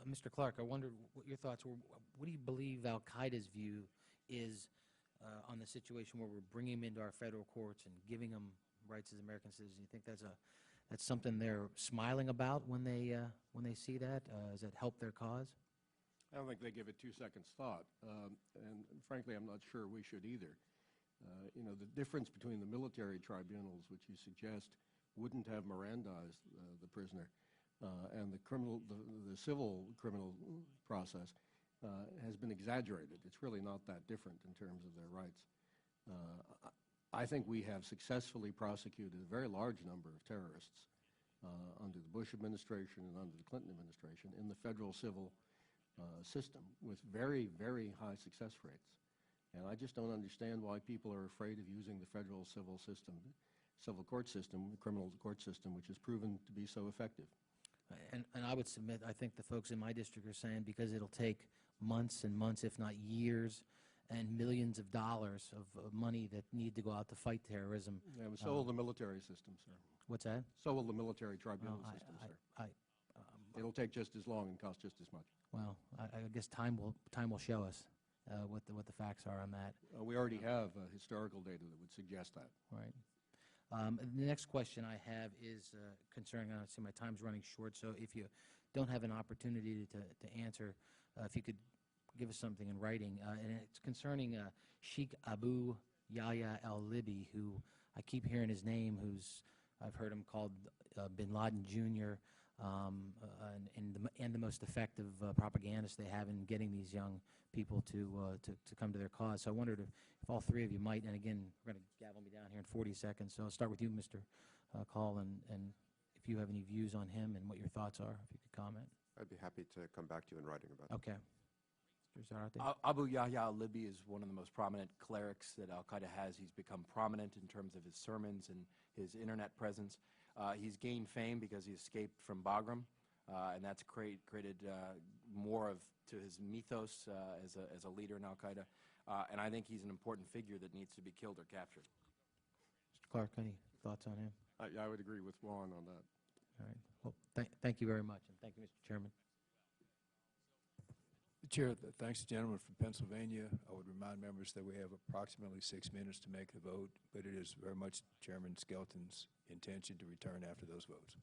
Mr. Clarke, I wondered what your thoughts were. What do you believe Al-Qaeda's view is on the situation where we're bringing him into our federal courts and giving them rights as American citizens? You think that's something they're smiling about when they see that? Does that help their cause? I don't think they give it 2 seconds thought, and frankly, I'm not sure we should either. The difference between the military tribunals, which you suggest wouldn't have Mirandized the prisoner, and the civil criminal process has been exaggerated. It's really not that different in terms of their rights. I think we have successfully prosecuted a very large number of terrorists under the Bush administration and under the Clinton administration in the federal civil system with very, very high success rates. And I just don't understand why people are afraid of using the federal civil court system, the criminal court system, which has proven to be so effective. And I would submit, I think the folks in my district are saying because it'll take months and months, if not years, and millions of dollars of money that need to go out to fight terrorism. Yeah, but so will the military system, sir. What's that? So will the military tribunal system, sir. It'll take just as long and cost just as much. Well, I guess time will show us what the facts are on that. We already have historical data that would suggest that. Right. The next question I have is concerning, I see my time's running short, so if you don't have an opportunity to answer, if you could give us something in writing. And it's concerning Sheikh Abu Yahya al-Libi, who I keep hearing his name, I've heard him called bin Laden Jr., and the most effective propagandist they have in getting these young people to come to their cause. So I wondered if all three of you might, and again, we're going to gavel me down here in 40 seconds, so I'll start with you, Mr. Coll, and if you have any views on him and what your thoughts are, if you could comment. I'd be happy to come back to you in writing about it. Okay. Mr. Zarate? Abu Yahya al-Libi is one of the most prominent clerics that Al-Qaeda has. He's become prominent in terms of his sermons and his internet presence. He's gained fame because he escaped from Bagram and that's created more of to his mythos as a leader in Al-Qaeda. And I think he's an important figure that needs to be killed or captured. Mr. Clarke, any thoughts on him? I would agree with Juan on that. All right. Well, thank you very much, and thank you, Mr. Chairman. Chair, thanks to the gentleman from Pennsylvania. I would remind members that we have approximately 6 minutes to make the vote, but it is very much Chairman Skelton's intention to return after those votes.